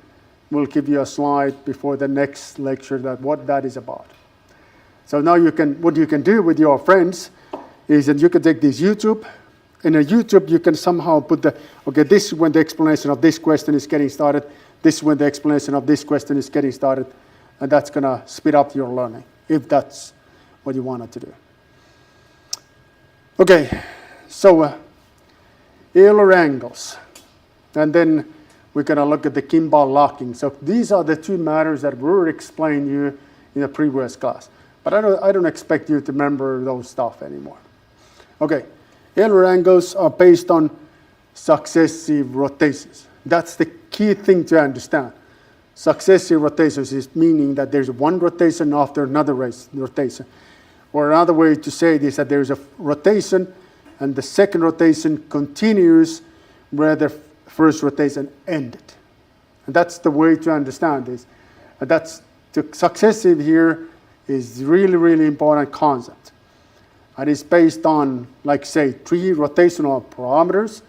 will give you a slide before the next lecture that what that is about. So now what you can do with your friends is that you can take this YouTube. In a YouTube, you can somehow put this is when the explanation of this question is getting started. This is when the explanation of this question is getting started. And that's going to speed up your learning, if that's what you wanted to do. Okay, so Euler angles. And then we're going to look at the Kimball locking. So these are the 2 matters that were explained to you in the previous class. But I don't expect you to remember those stuff anymore. Okay, Euler angles are based on successive rotations. That's the key thing to understand. Successive rotations is meaning that there's one rotation after another rotation. Or another way to say this, that there's a rotation and the second rotation continues where the first rotation ended. And that's the way to understand this. And that's the successive here is really, really important concept. And it's based on, like say, 3 rotational parameters.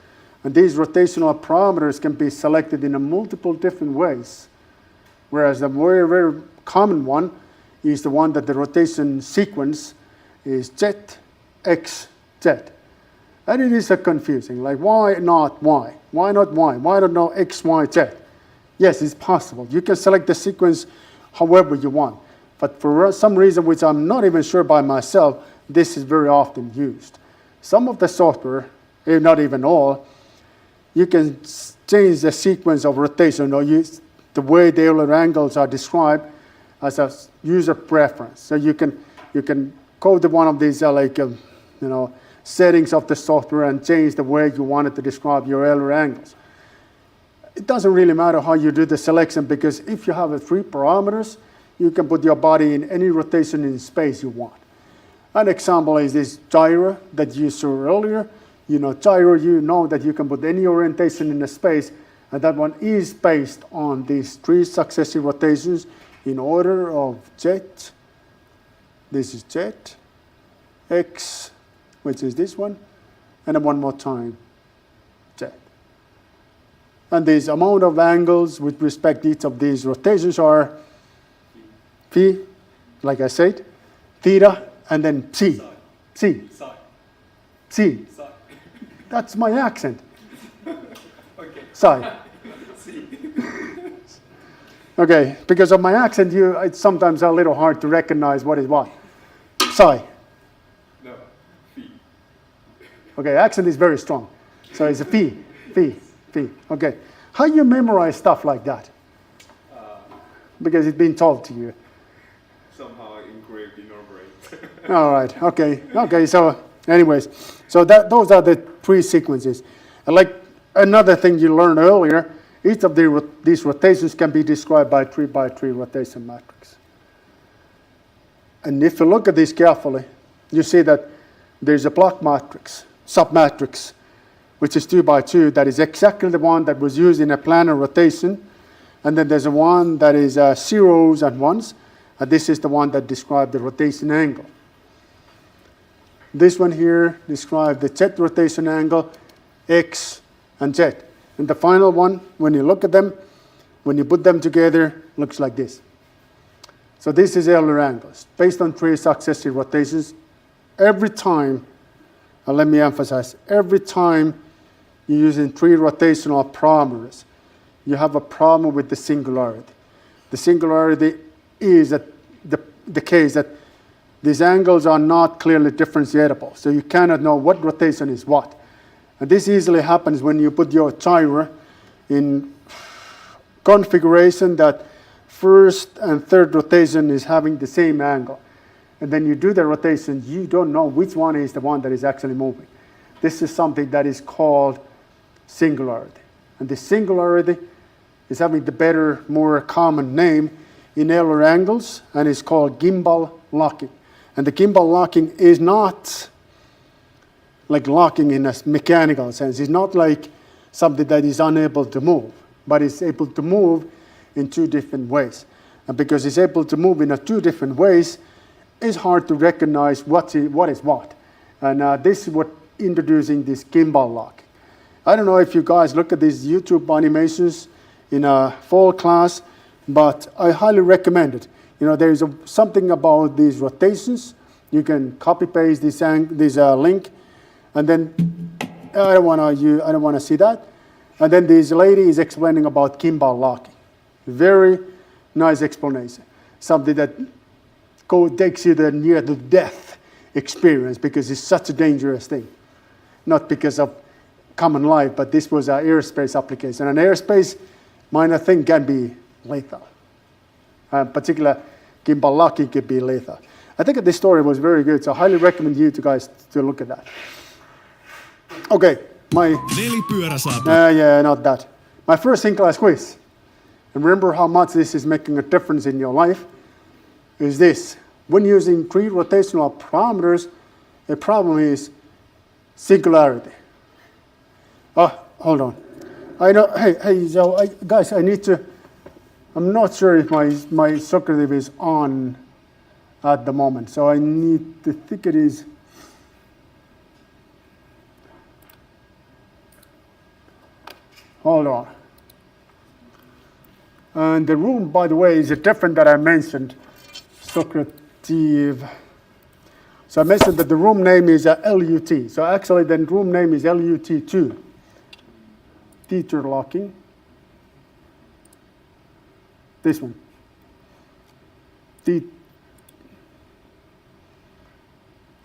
And these rotational parameters can be selected in multiple different ways. Whereas the very, very common one is the one that the rotation sequence is Z, X, Z. And it is confusing, like why not Y? Why not Y? Why not X, Y, Z? Yes, it's possible. You can select the sequence however you want. But for some reason, which I'm not even sure by myself, this is very often used. Some of the software, not even all, you can change the sequence of rotation or use the way the Euler angles are described as a user preference. So you can code one of these settings of the software and change the way you want it to describe your Euler angles. It doesn't really matter how you do the selection, because if you have 3 parameters, you can put your body in any rotation in space you want. An example is this gyro that you saw earlier. Gyro, you know that you can put any orientation in the space, and that one is based on these 3 successive rotations in order of Z. This is Z, X, which is this one, and then one more time, Z. And this amount of angles with respect to each of these rotations are phi, like I said, theta, and then psi. Psi. Psi. That's my accent. Okay. Psi. Okay, because of my accent, it's sometimes a little hard to recognize what is what. Psi. No. Phi. Okay, accent is very strong. So it's a phi. Okay. How you memorize stuff like that? Because it's been told to you. Somehow engraved in our brain. All right. Okay. So, anyways, so those are the 3 sequences. And like another thing you learned earlier, each of these rotations can be described by 3 by 3 rotation matrix. And if you look at this carefully, you see that there's a block matrix, submatrix, which is 2 by 2. That is exactly the one that was used in a planar rotation. And then there's a one that is zeros and ones. And this is the one that describes the rotation angle. This one here describes the Z rotation angle, X and Z. And the final one, when you look at them, when you put them together, looks like this. So this is Euler angles, based on 3 successive rotations. Every time, and let me emphasize, every time you're using 3 rotational parameters, you have a problem with the singularity. The singularity is that the case that these angles are not clearly differentiable. So you cannot know what rotation is what. And this easily happens when you put your gyro in configuration that first and third rotation is having the same angle. And then you do the rotation, you don't know which one is the one that is actually moving. This is something that is called singularity. And the singularity is having the better, more common name in Euler angles, and it's called gimbal locking. And the gimbal locking is not like locking in a mechanical sense. It's not like something that is unable to move, but it's able to move in 2 different ways. And because it's able to move in 2 different ways, it's hard to recognize what is what. And this is what introducing this gimbal lock. I don't know if you guys look at these YouTube animations in a fall class, but I highly recommend it. There is something about these rotations. You can copy paste this link, and then I don't want to see that. And then this lady is explaining about gimbal locking. Very nice explanation. Something that takes you the near to death experience, because it's such a dangerous thing. Not because of common life, but this was an aerospace application. And aerospace minor thing can be lethal. Particular gimbal locking could be lethal. I think this story was very good, so I highly recommend you guys to look at that. Okay, not that. My first in-class quiz. And remember how much this is making a difference in your life, is this. When using 3 rotational parameters, the problem is singularity. Oh, hold on. I know, guys, I'm not sure if my Socrative is on at the moment, so I need to think it is. Hold on. And the room, by the way, is different that I mentioned, Socrative. So I mentioned that the room name is LUT. So actually the room name is LUT2. Teacher locking. This one.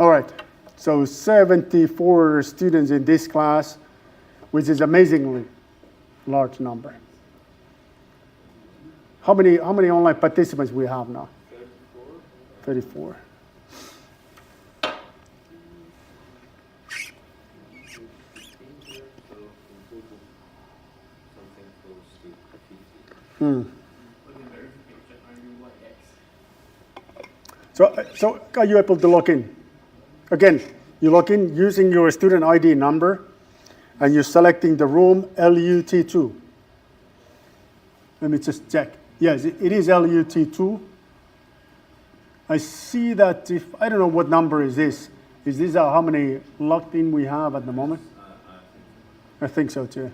All right, so 74 students in this class, which is amazingly large number. How many online participants we have now? 34. 34. Hmm. So are you able to log in? Again, you log in using your student ID number, and you're selecting the room LUT2. Let me just check. Yes, it is LUT2. I see that I don't know what number is this. Is this how many logged in we have at the moment? I think so too,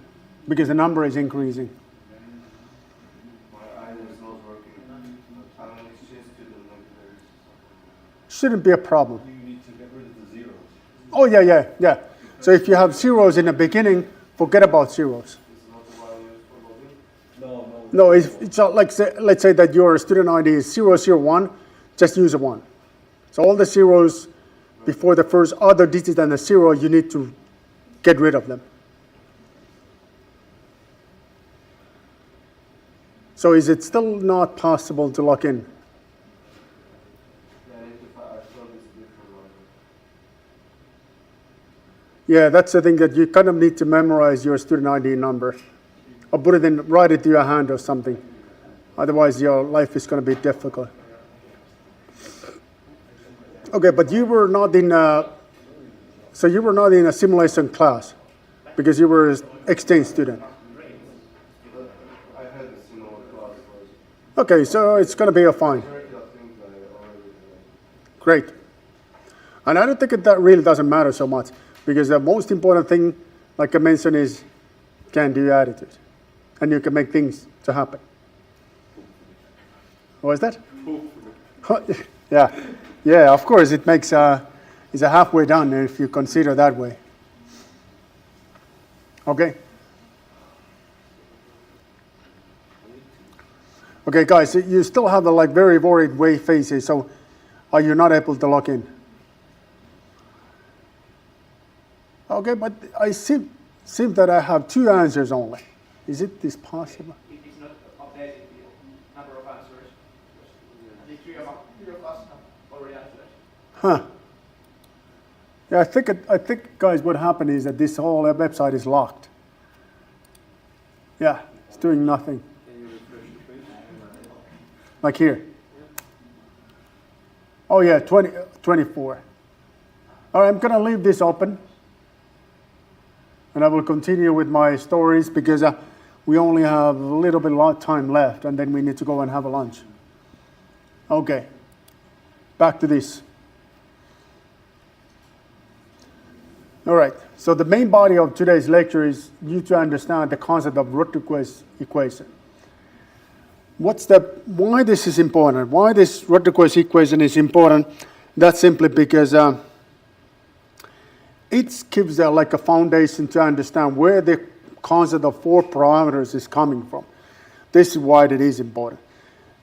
because the number is increasing. Shouldn't be a problem. You need to get rid of the zeros. Oh yeah. So if you have zeros in the beginning, forget about zeros. No, it's not like let's say that your student ID is 001, just use a 1. So all the zeros before the first other digit than the 0, you need to get rid of them. So is it still not possible to log in? Yeah, that's the thing, that you kind of need to memorize your student ID number, or put it in, write it to your hand or something. Otherwise, your life is going to be difficult. Okay, but you were not in a simulation class because you were an exchange student. I had a similar class. Okay, so it's going to be fine. Great. And I don't think that really doesn't matter so much, because the most important thing, like I mentioned, is can-do attitude. And you can make things to happen. What was that? Yeah, of course, it makes it's a halfway done if you consider that way. Okay? Okay, guys, you still have the very worried way faces, so are you not able to log in? Okay, but I seem that I have 2 answers only. Is it this possible? It is not updated the number of answers. The 3 of us have already answered. Huh. Yeah, I think, guys, what happened is that this whole website is locked. Yeah, it's doing nothing. Can you refresh the page? Like here. Oh yeah, 24. All right, I'm gonna leave this open. And I will continue with my stories because we only have a little bit of time left, and then we need to go and have a lunch. Okay, back to this. All right, so the main body of today's lecture is you to understand the concept of Rodriguez equation. Why this is important? Why this Rodriguez equation is important? That's simply because it gives like a foundation to understand where the concept of 4 parameters is coming from. This is why it is important.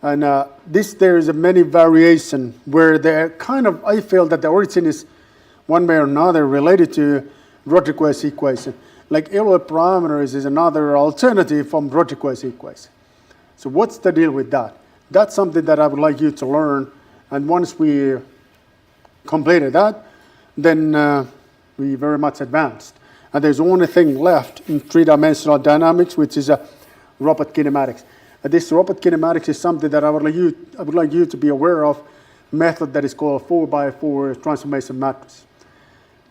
And there is a many variation where I feel that the origin is one way or another related to Rodriguez equation. Like Euler parameters is another alternative from Rodriguez equation. So what's the deal with that? That's something that I would like you to learn. And once we completed that, then we very much advanced. And there's only thing left in 3-dimensional dynamics, which is robot kinematics. This robot kinematics is something that I would like you to be aware of, a method that is called 4x4 transformation matrix.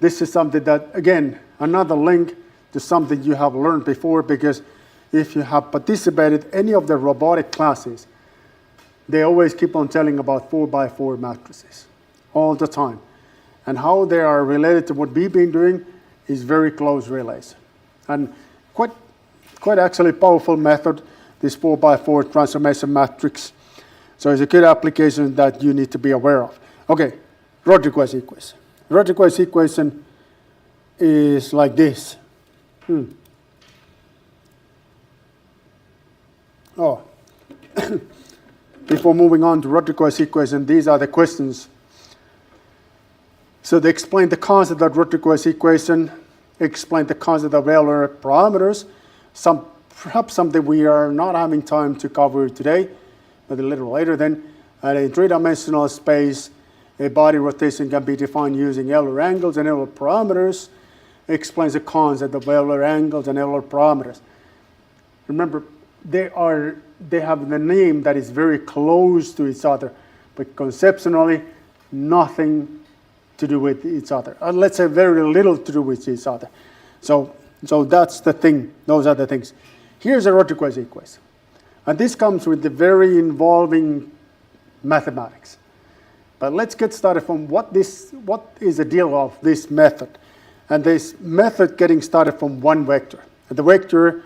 This is something that, again, another link to something you have learned before, because if you have participated in any of the robotic classes, they always keep on telling about 4x4 matrices all the time. And how they are related to what we've been doing is very close relation. And quite actually powerful method, this 4x4 transformation matrix. So it's a good application that you need to be aware of. Okay, Rodriguez equation. Rodriguez equation is like this. Oh, before moving on to Rodriguez equation, these are the questions. So they explain the concept of Rodriguez equation, explain the concept of Euler parameters, perhaps something we are not having time to cover today, but a little later then. And in three-dimensional space, a body rotation can be defined using Euler angles and Euler parameters. Explains the concept of Euler angles and Euler parameters. Remember, they have the name that is very close to each other, but conceptually, nothing to do with each other. Let's say very little to do with each other. So that's the thing. Those are the things. Here's a Rodriguez equation. And this comes with the very involving mathematics. But let's get started from what is the deal of this method. And this method getting started from one vector. And the vector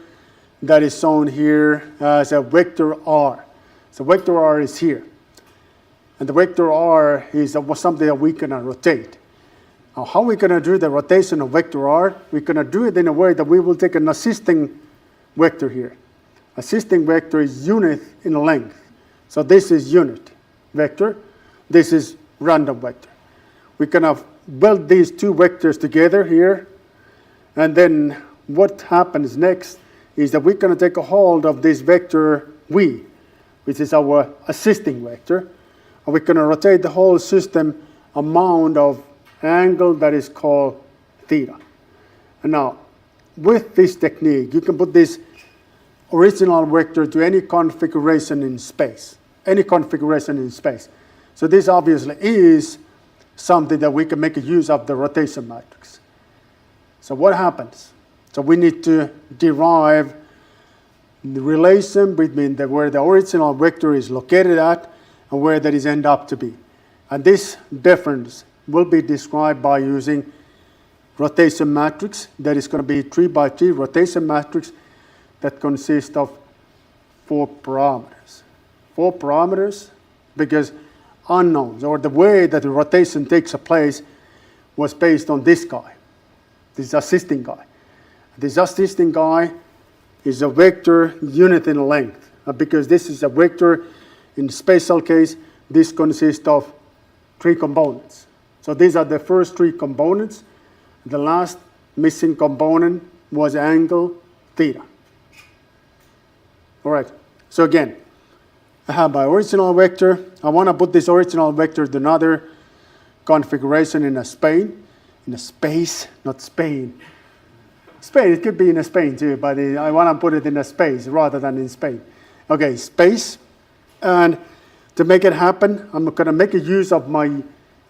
that is shown here as a vector r. So vector r is here. And the vector r is something that we can rotate. Now, how are we going to do the rotation of vector r? We're going to do it in a way that we will take an assisting vector here. Assisting vector is unit in length. So this is unit vector. This is random vector. We're going to build these two vectors together here. And then what happens next is that we're going to take a hold of this vector v, which is our assisting vector. And we're going to rotate the whole system amount of angle that is called theta. And now, with this technique, you can put this original vector to any configuration in space. Any configuration in space. So this obviously is something that we can make use of the rotation matrix. So what happens? So we need to derive the relation between where the original vector is located at and where that is end up to be. And this difference will be described by using rotation matrix that is going to be 3 by 3 rotation matrix that consists of 4 parameters. 4 parameters because unknowns, or the way that the rotation takes place was based on this guy, this assisting guy. This assisting guy is a vector unit in length. Because this is a vector, in the spatial case, this consists of 3 components. So these are the first 3 components. The last missing component was angle theta. All right, so again, I have my original vector. I want to put this original vector to another configuration in a space, not Spain. Spain, it could be in a Spain too, but I want to put it in a space rather than in Spain. Okay, space. And to make it happen, I'm going to make a use of my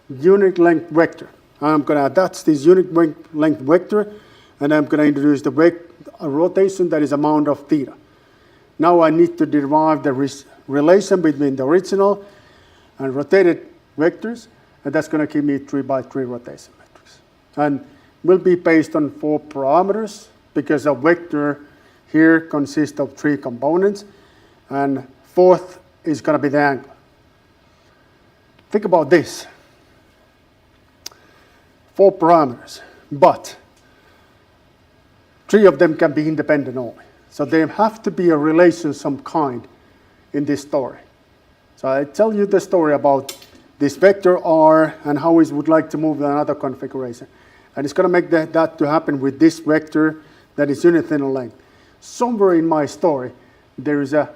unit length vector. I'm going to attach this unit length vector, and I'm going to introduce a rotation that is amount of theta. Now I need to derive the relation between the original and rotated vectors, and that's going to give me 3 by 3 rotation matrix. And will be based on 4 parameters because a vector here consists of 3 components, and 4th is going to be the angle. Think about this. 4 parameters, but 3 of them can be independent only. So there have to be a relation of some kind in this story. So I tell you the story about this vector r and how it would like to move to another configuration. And it's going to make that to happen with this vector that is unit in length. Somewhere in my story, there is a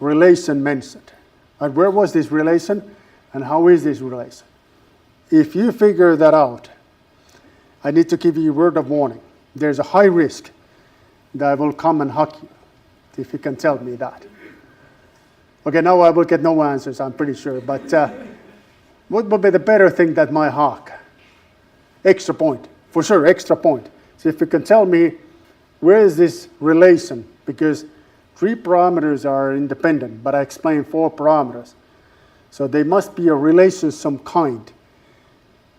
relation mentioned. And where was this relation? And how is this relation? If you figure that out, I need to give you a word of warning. There's a high risk that I will come and hug you, if you can tell me that. Okay, now I will get no answers, I'm pretty sure. But what would be the better thing than my hug? Extra point. For sure, extra point. So if you can tell me where is this relation, because 3 parameters are independent, but I explained 4 parameters. So there must be a relation of some kind.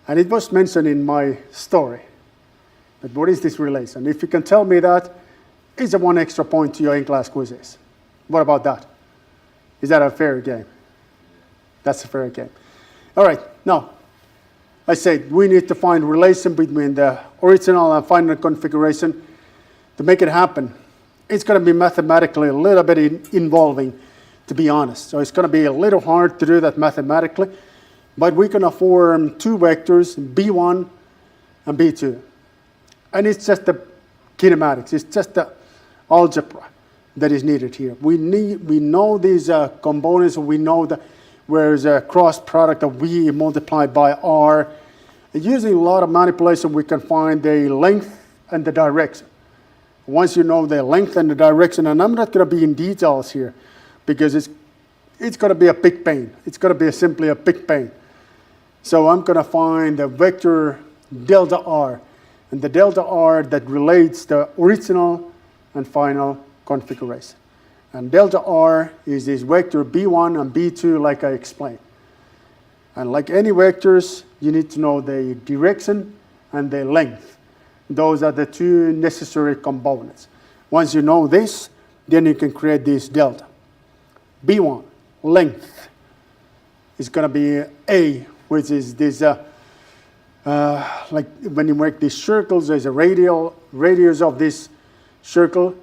And it was mentioned in my story. But what is this relation? If you can tell me that, it's a 1 extra point to your in-class quizzes. What about that? Is that a fair game? That's a fair game. All right, now, I said we need to find relation between the original and final configuration. To make it happen, it's going to be mathematically a little bit involving, to be honest. So it's going to be a little hard to do that mathematically, But we're going to form two vectors, B1 and B2. And it's just the kinematics. It's just the algebra that is needed here. We know these components. We know that where is a cross product of V multiplied by R. And using a lot of manipulation, we can find the length and the direction. Once you know the length and the direction, and I'm not going to be in details here because it's going to be a big pain. It's going to be simply a big pain. So I'm going to find the vector delta R, and the delta R that relates the original and final configuration. And delta R is this vector B1 and B2 like I explained. And like any vectors, you need to know the direction and the length. Those are the two necessary components. Once you know this, then you can create this delta. B1, length, is going to be A, which is this, like when you make these circles, there's a radius of this circle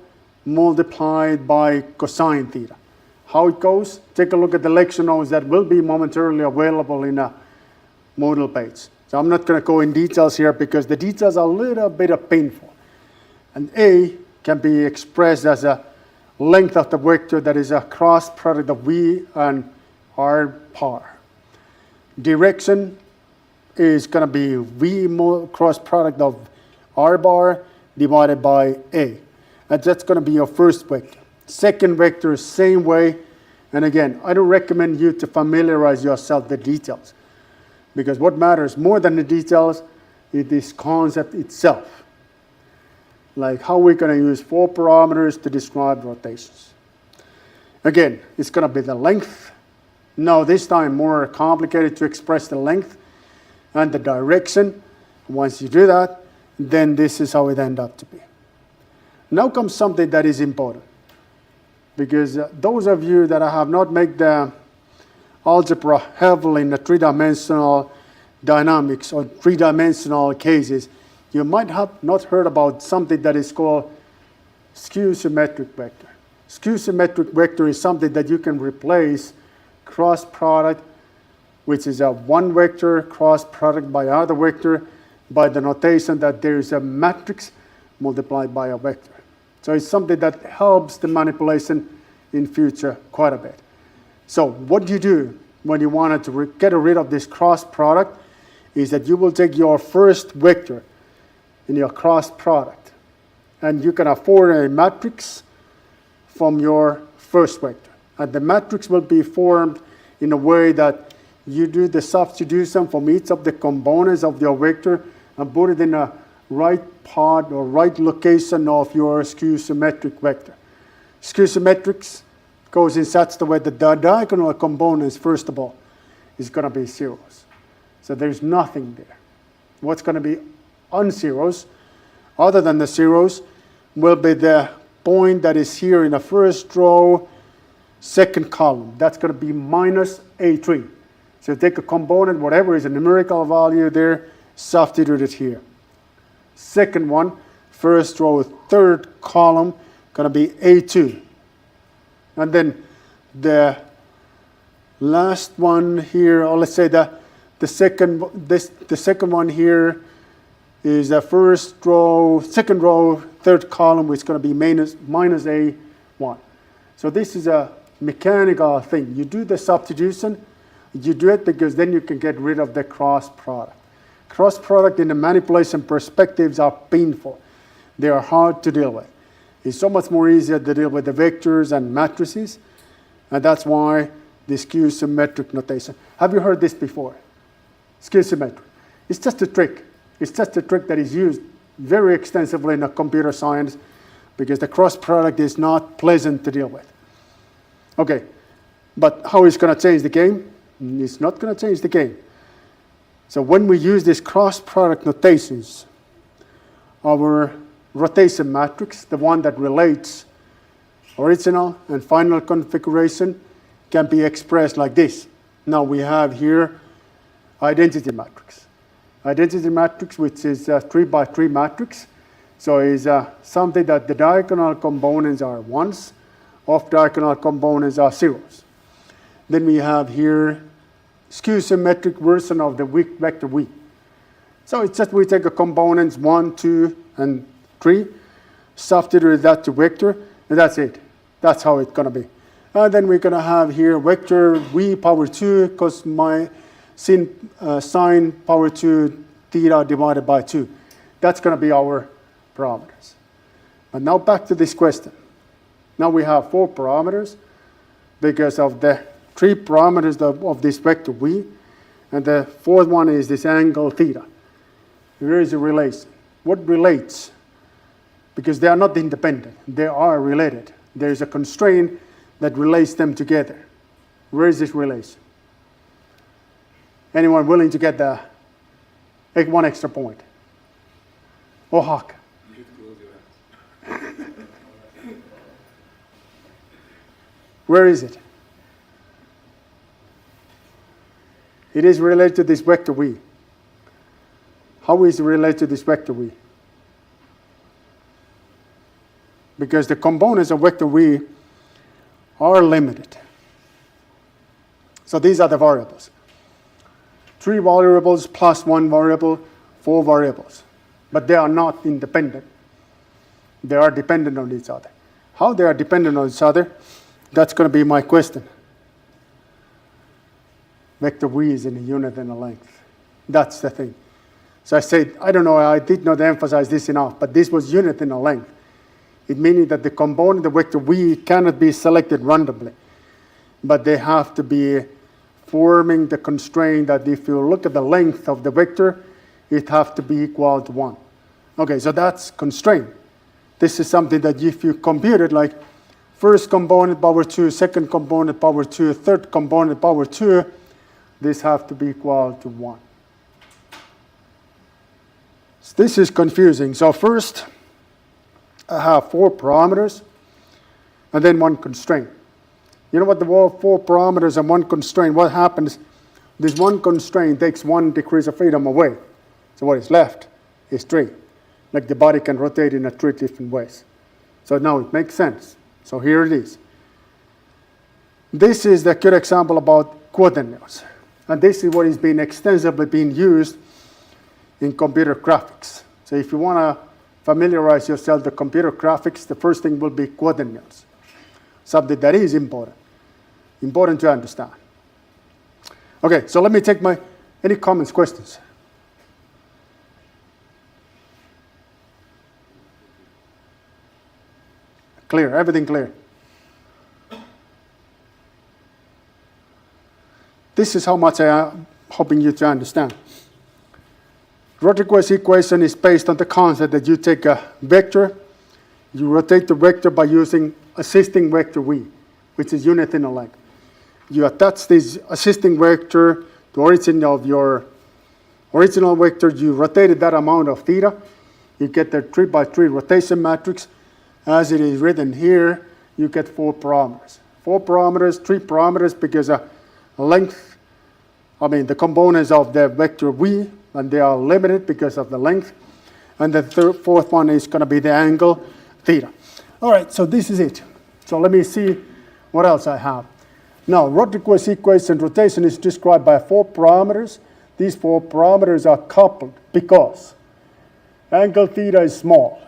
multiplied by cosine theta. How it goes, take a look at the lecture notes that will be momentarily available in a Moodle page. So I'm not going to go in details here because the details are a little bit painful. And A can be expressed as a length of the vector that is a cross product of V and R bar. Direction is going to be V cross product of R bar divided by A. And that's going to be your first vector. Second vector, same way. And again, I don't recommend you to familiarize yourself with the details. Because what matters more than the details is this concept itself. Like how we're going to use 4 parameters to describe rotations. Again, it's going to be the length. Now this time more complicated to express the length and the direction. Once you do that, then this is how it ends up to be. Now comes something that is important. Because those of you that have not made the algebra heavily in the three-dimensional dynamics or three-dimensional cases, you might have not heard about something that is called skew-symmetric vector. Skew-symmetric vector is something that you can replace cross product, which is a one vector cross product by other vector, by the notation that there is a matrix multiplied by a vector. So it's something that helps the manipulation in future quite a bit. So what you do when you wanted to get rid of this cross product is that you will take your first vector in your cross product, and you can afford a matrix from your first vector. And the matrix will be formed in a way that you do the substitution from each of the components of your vector and put it in a right part or right location of your skew-symmetric vector. Skew-symmetrics goes in such a way that the diagonal components, first of all, is going to be zeros. So there's nothing there. What's going to be unzeros, other than the zeros, will be the point that is here in the first row, second column. That's going to be minus A3. So take a component, whatever is a numerical value there, substitute it here. Second one, first row, third column, going to be A2. And then the last one here, or let's say the second one here is the first row, second row, third column, which is going to be minus A1. So this is a mechanical thing. You do the substitution, you do it because then you can get rid of the cross product. Cross product in the manipulation perspectives are painful. They are hard to deal with. It's so much more easier to deal with the vectors and matrices, and that's why the skew-symmetric notation. Have you heard this before? Skew-symmetric. It's just a trick. It's just a trick that is used very extensively in computer science because the cross product is not pleasant to deal with. Okay, but how is it going to change the game? It's not going to change the game. So when we use these cross product notations, our rotation matrix, the one that relates original and final configuration, can be expressed like this. Now we have here identity matrix. Identity matrix, which is a 3 by 3 matrix. So it's something that the diagonal components are ones, off diagonal components are zeros. Then we have here skew symmetric version of the vector v. So it's just we take the components 1, 2, and 3, substitute that to vector, and that's it. That's how it's going to be. And then we're going to have here vector v power 2 because my sine power 2 theta divided by 2. That's going to be our parameters. But now back to this question. Now we have 4 parameters because of the 3 parameters of this vector v, and the 4th one is this angle theta. There is a relation. What relates? Because they are not independent. They are related. There is a constraint that relates them together. Where is this relation? Anyone willing to get the 1 extra point? Oh, Hawk. You should close your eyes. Where is it? It is related to this vector v. How is it related to this vector v? Because the components of vector v are limited. So these are the variables. 3 variables plus 1 variable, 4 variables. But they are not independent. They are dependent on each other. How they are dependent on each other, that's going to be my question. Vector v is in a unit and a length. That's the thing. So I said, I don't know, I did not emphasize this enough, but this was unit in a length. It meaning that the component of vector v cannot be selected randomly, but they have to be forming the constraint that if you look at the length of the vector, it have to be equal to 1. Okay, so that's constraint. This is something that if you compute it like first component power 2, second component power 2, third component power 2, this have to be equal to 1. So this is confusing. So first, I have 4 parameters and then 1 constraint. You know what the 4 parameters and 1 constraint, what happens? This 1 constraint takes 1 degree of freedom away. So what is left is 3. Like the body can rotate in 3 different ways. So now it makes sense. So here it is. This is the good example about quaternions. And this is what is being extensively being used in computer graphics. So if you want to familiarize yourself with computer graphics, the first thing will be quaternions. Something that is important to understand. Okay, so let me take any comments, questions? Clear, everything clear. This is how much I am hoping you to understand. Rodriguez equation is based on the concept that you take a vector, you rotate the vector by using assisting vector v, which is unit in a length. You attach this assisting vector to origin of your original vector, you rotated that amount of theta, you get the 3 by 3 rotation matrix. As it is written here, you get 4 parameters. 4 parameters, 3 parameters because the components of the vector v, and they are limited because of the length. And the 4th one is going to be the angle theta. All right, so this is it. So let me see what else I have. Now, Rodriguez equation rotation is described by 4 parameters. These 4 parameters are coupled because angle theta is small.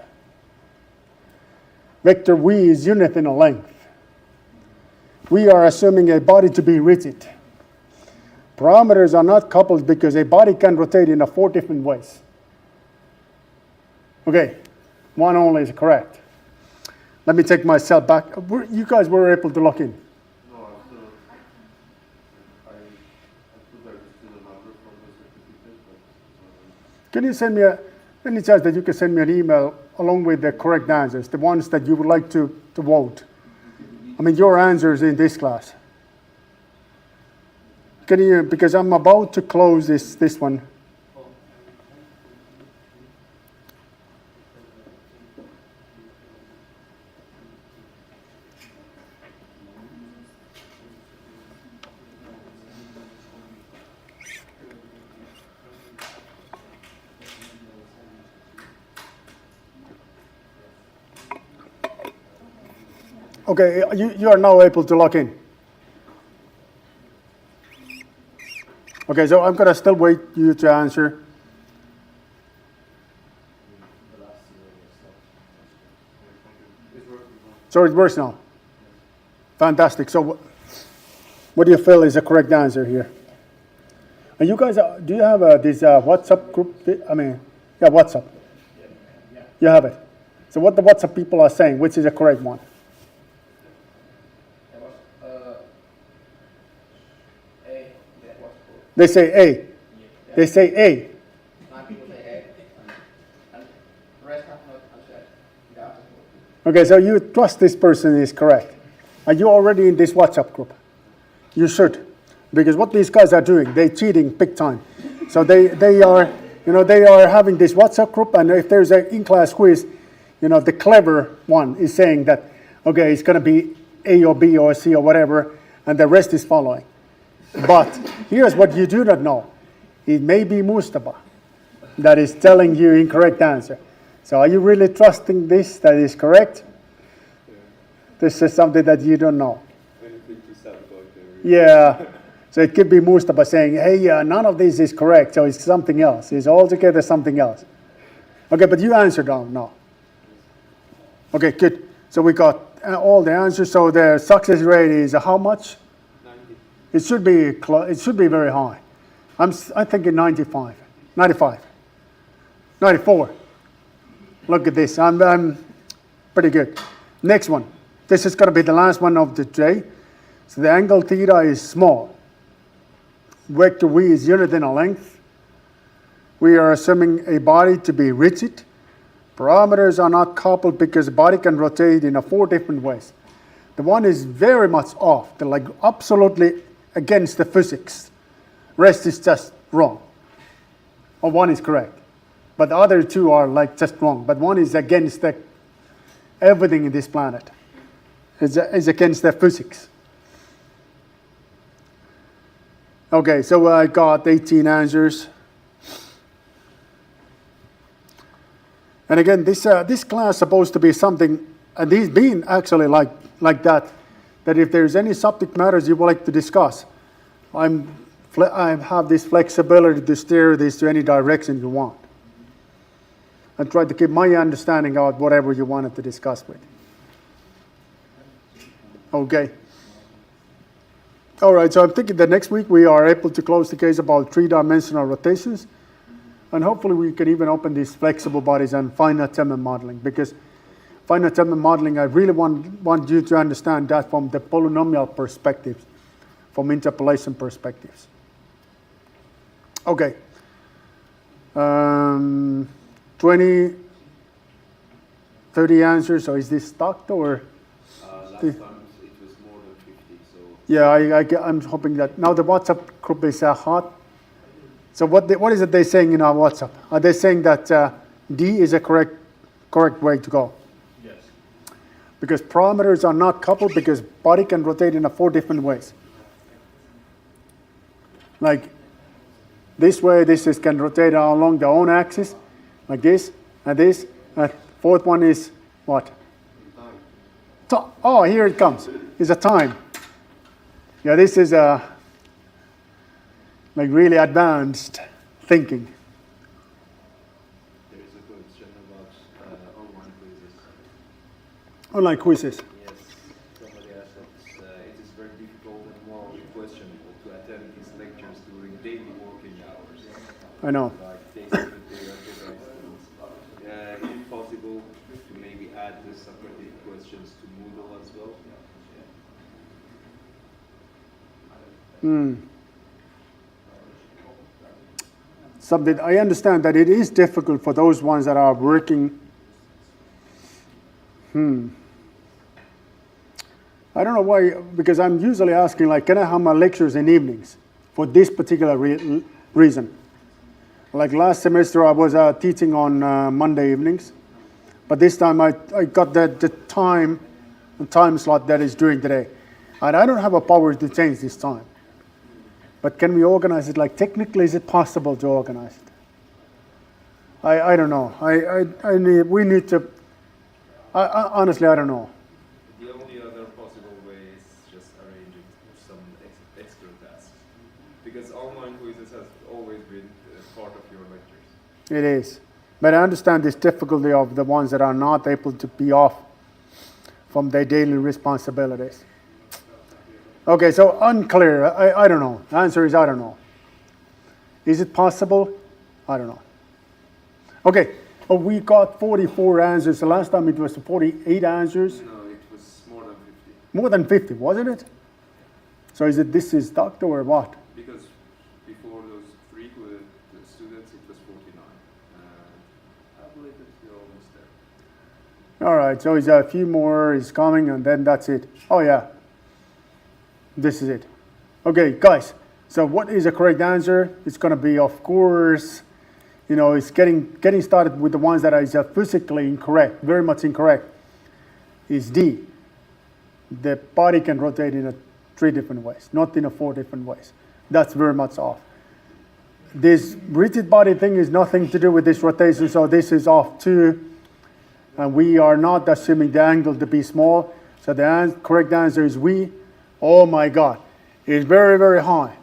Vector v is unit in a length. We are assuming a body to be rigid. Parameters are not coupled because a body can rotate in 4 different ways. Okay, 1 only is correct. Let me take myself back. You guys were able to log in. No, I put the number from the certificate. Can you send me any chance that you can send me an email along with the correct answers, the ones that you would like to vote? I mean, your answers in this class. Can you, because I'm about to close this one. Okay, you are now able to log in. Okay, so I'm gonna still wait you to answer. So it works now. Fantastic. So what do you feel is the correct answer here? And you guys, do you have this WhatsApp group? Yeah, WhatsApp. You have it. So what the WhatsApp people are saying, which is the correct one? They say A. They say A. Okay, so you trust this person is correct. Are you already in this WhatsApp group? You should. Because what these guys are doing, they're cheating big time. So they are having this WhatsApp group, and if there's an in-class quiz, the clever one is saying that, okay, it's going to be A or B or C or whatever, and the rest is following. But here's what you do not know. It may be Mustafa that is telling you incorrect answer. So are you really trusting this that is correct? This is something that you don't know. Anything to sabotage there. Yeah. So it could be Mustafa saying, hey, none of this is correct, so it's something else. It's altogether something else. Okay, but you answered no. Okay, good. So we got all the answers. So the success rate is how much? 90. It should be very high. I'm thinking 95, 94. Look at this. I'm pretty good. Next one. This is going to be the last one of the day. So the angle theta is small. Vector v is unit in a length. We are assuming a body to be rigid. Parameters are not coupled because the body can rotate in 4 different ways. The one is very much off. They're like absolutely against the physics. Rest is just wrong. Or one is correct. But the other two are like just wrong. But one is against everything in this planet. It's against the physics. Okay, so I got 18 answers. And again, this class is supposed to be something, and these being actually like that if there's any subject matters you would like to discuss, I have this flexibility to steer this to any direction you want. And try to keep my understanding out whatever you wanted to discuss with. Okay. All right, so I'm thinking that next week we are able to close the case about 3-dimensional rotations. And hopefully we can even open these flexible bodies and finite element modeling. Because finite element modeling, I really want you to understand that from the polynomial perspective, from interpolation perspectives. Okay. 20, 30 answers, so is this stocked or? Last time it was more than 50, so. Yeah, I'm hoping that now the WhatsApp group is hot. So what is it they're saying in our WhatsApp? Are they saying that D is a correct way to go? Yes. Because parameters are not coupled because body can rotate in 4 different ways. Like this way, this can rotate along their own axis, like this, and this. Fourth one is what? Time. Oh, here it comes. It's a time. Yeah, this is like really advanced thinking. There is a question about online quizzes. Online quizzes. Yes, somebody asked that it is very difficult and morally questionable to attend these lectures during daily working hours. I know. Like they say that they are students. If possible, to maybe add the Socratic questions to Moodle as well. Something I understand that it is difficult for those ones that are working. I don't know why, because I'm usually asking, like, can I have my lectures in evenings for this particular reason? Like last semester, I was teaching on Monday evenings, but this time I got the time slot that is during the day. And I don't have a power to change this time. But can we organize it? Like, technically, is it possible to organize it? I don't know. We need to. Honestly, I don't know. The only other possible way is just arranging some extra tasks. Because online quizzes has always been part of your lectures. It is. But I understand this difficulty of the ones that are not able to be off from their daily responsibilities. Okay, so unclear. I don't know. The answer is I don't know. Is it possible? I don't know. Okay, we got 44 answers. The last time it was 48 answers. No, it was more than 50. More than 50, wasn't it? So is it this is doctor or what? Because before those three students, it was 49. I believe that we're almost there. All right, so it's a few more is coming and then that's it. Oh yeah, this is it. Okay, guys, so what is the correct answer? It's gonna be, of course, you know, it's getting started with the ones that are physically incorrect, very much incorrect, is D. The body can rotate in 3 different ways, not in 4 different ways. That's very much off. This rigid body thing is nothing to do with this rotation, so this is off too. And we are not assuming the angle to be small, so the correct answer is we. Oh my God, it's very, very high.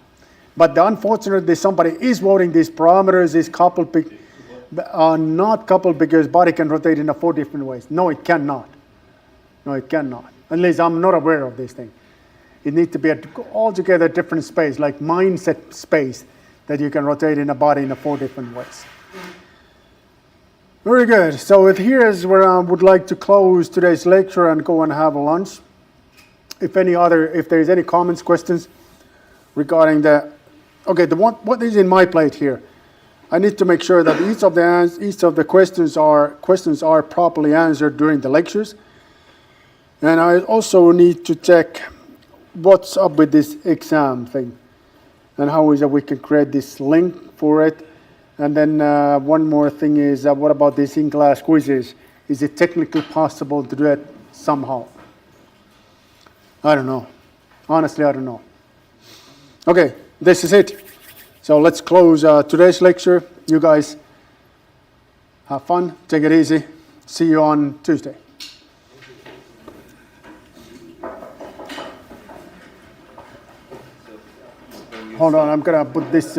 But unfortunately, somebody is voting these parameters is coupled, not coupled because body can rotate in 4 different ways. No, it cannot. No, it cannot. At least I'm not aware of this thing. It needs to be an altogether different space, like mindset space, that you can rotate in a body in 4 different ways. Very good. So here is where I would like to close today's lecture and go and have a lunch. If there is any comments, questions regarding what is in my plate here, I need to make sure that each of the questions are properly answered during the lectures, and I also need to check what's up with this exam thing, and how is it we can create this link for it. And then one more thing is, what about these in-class quizzes? Is it technically possible to do it somehow? I don't know. Honestly, I don't know. Okay, this is it. So let's close today's lecture. You guys have fun. Take it easy. See you on Tuesday. Hold on, I'm going to put this...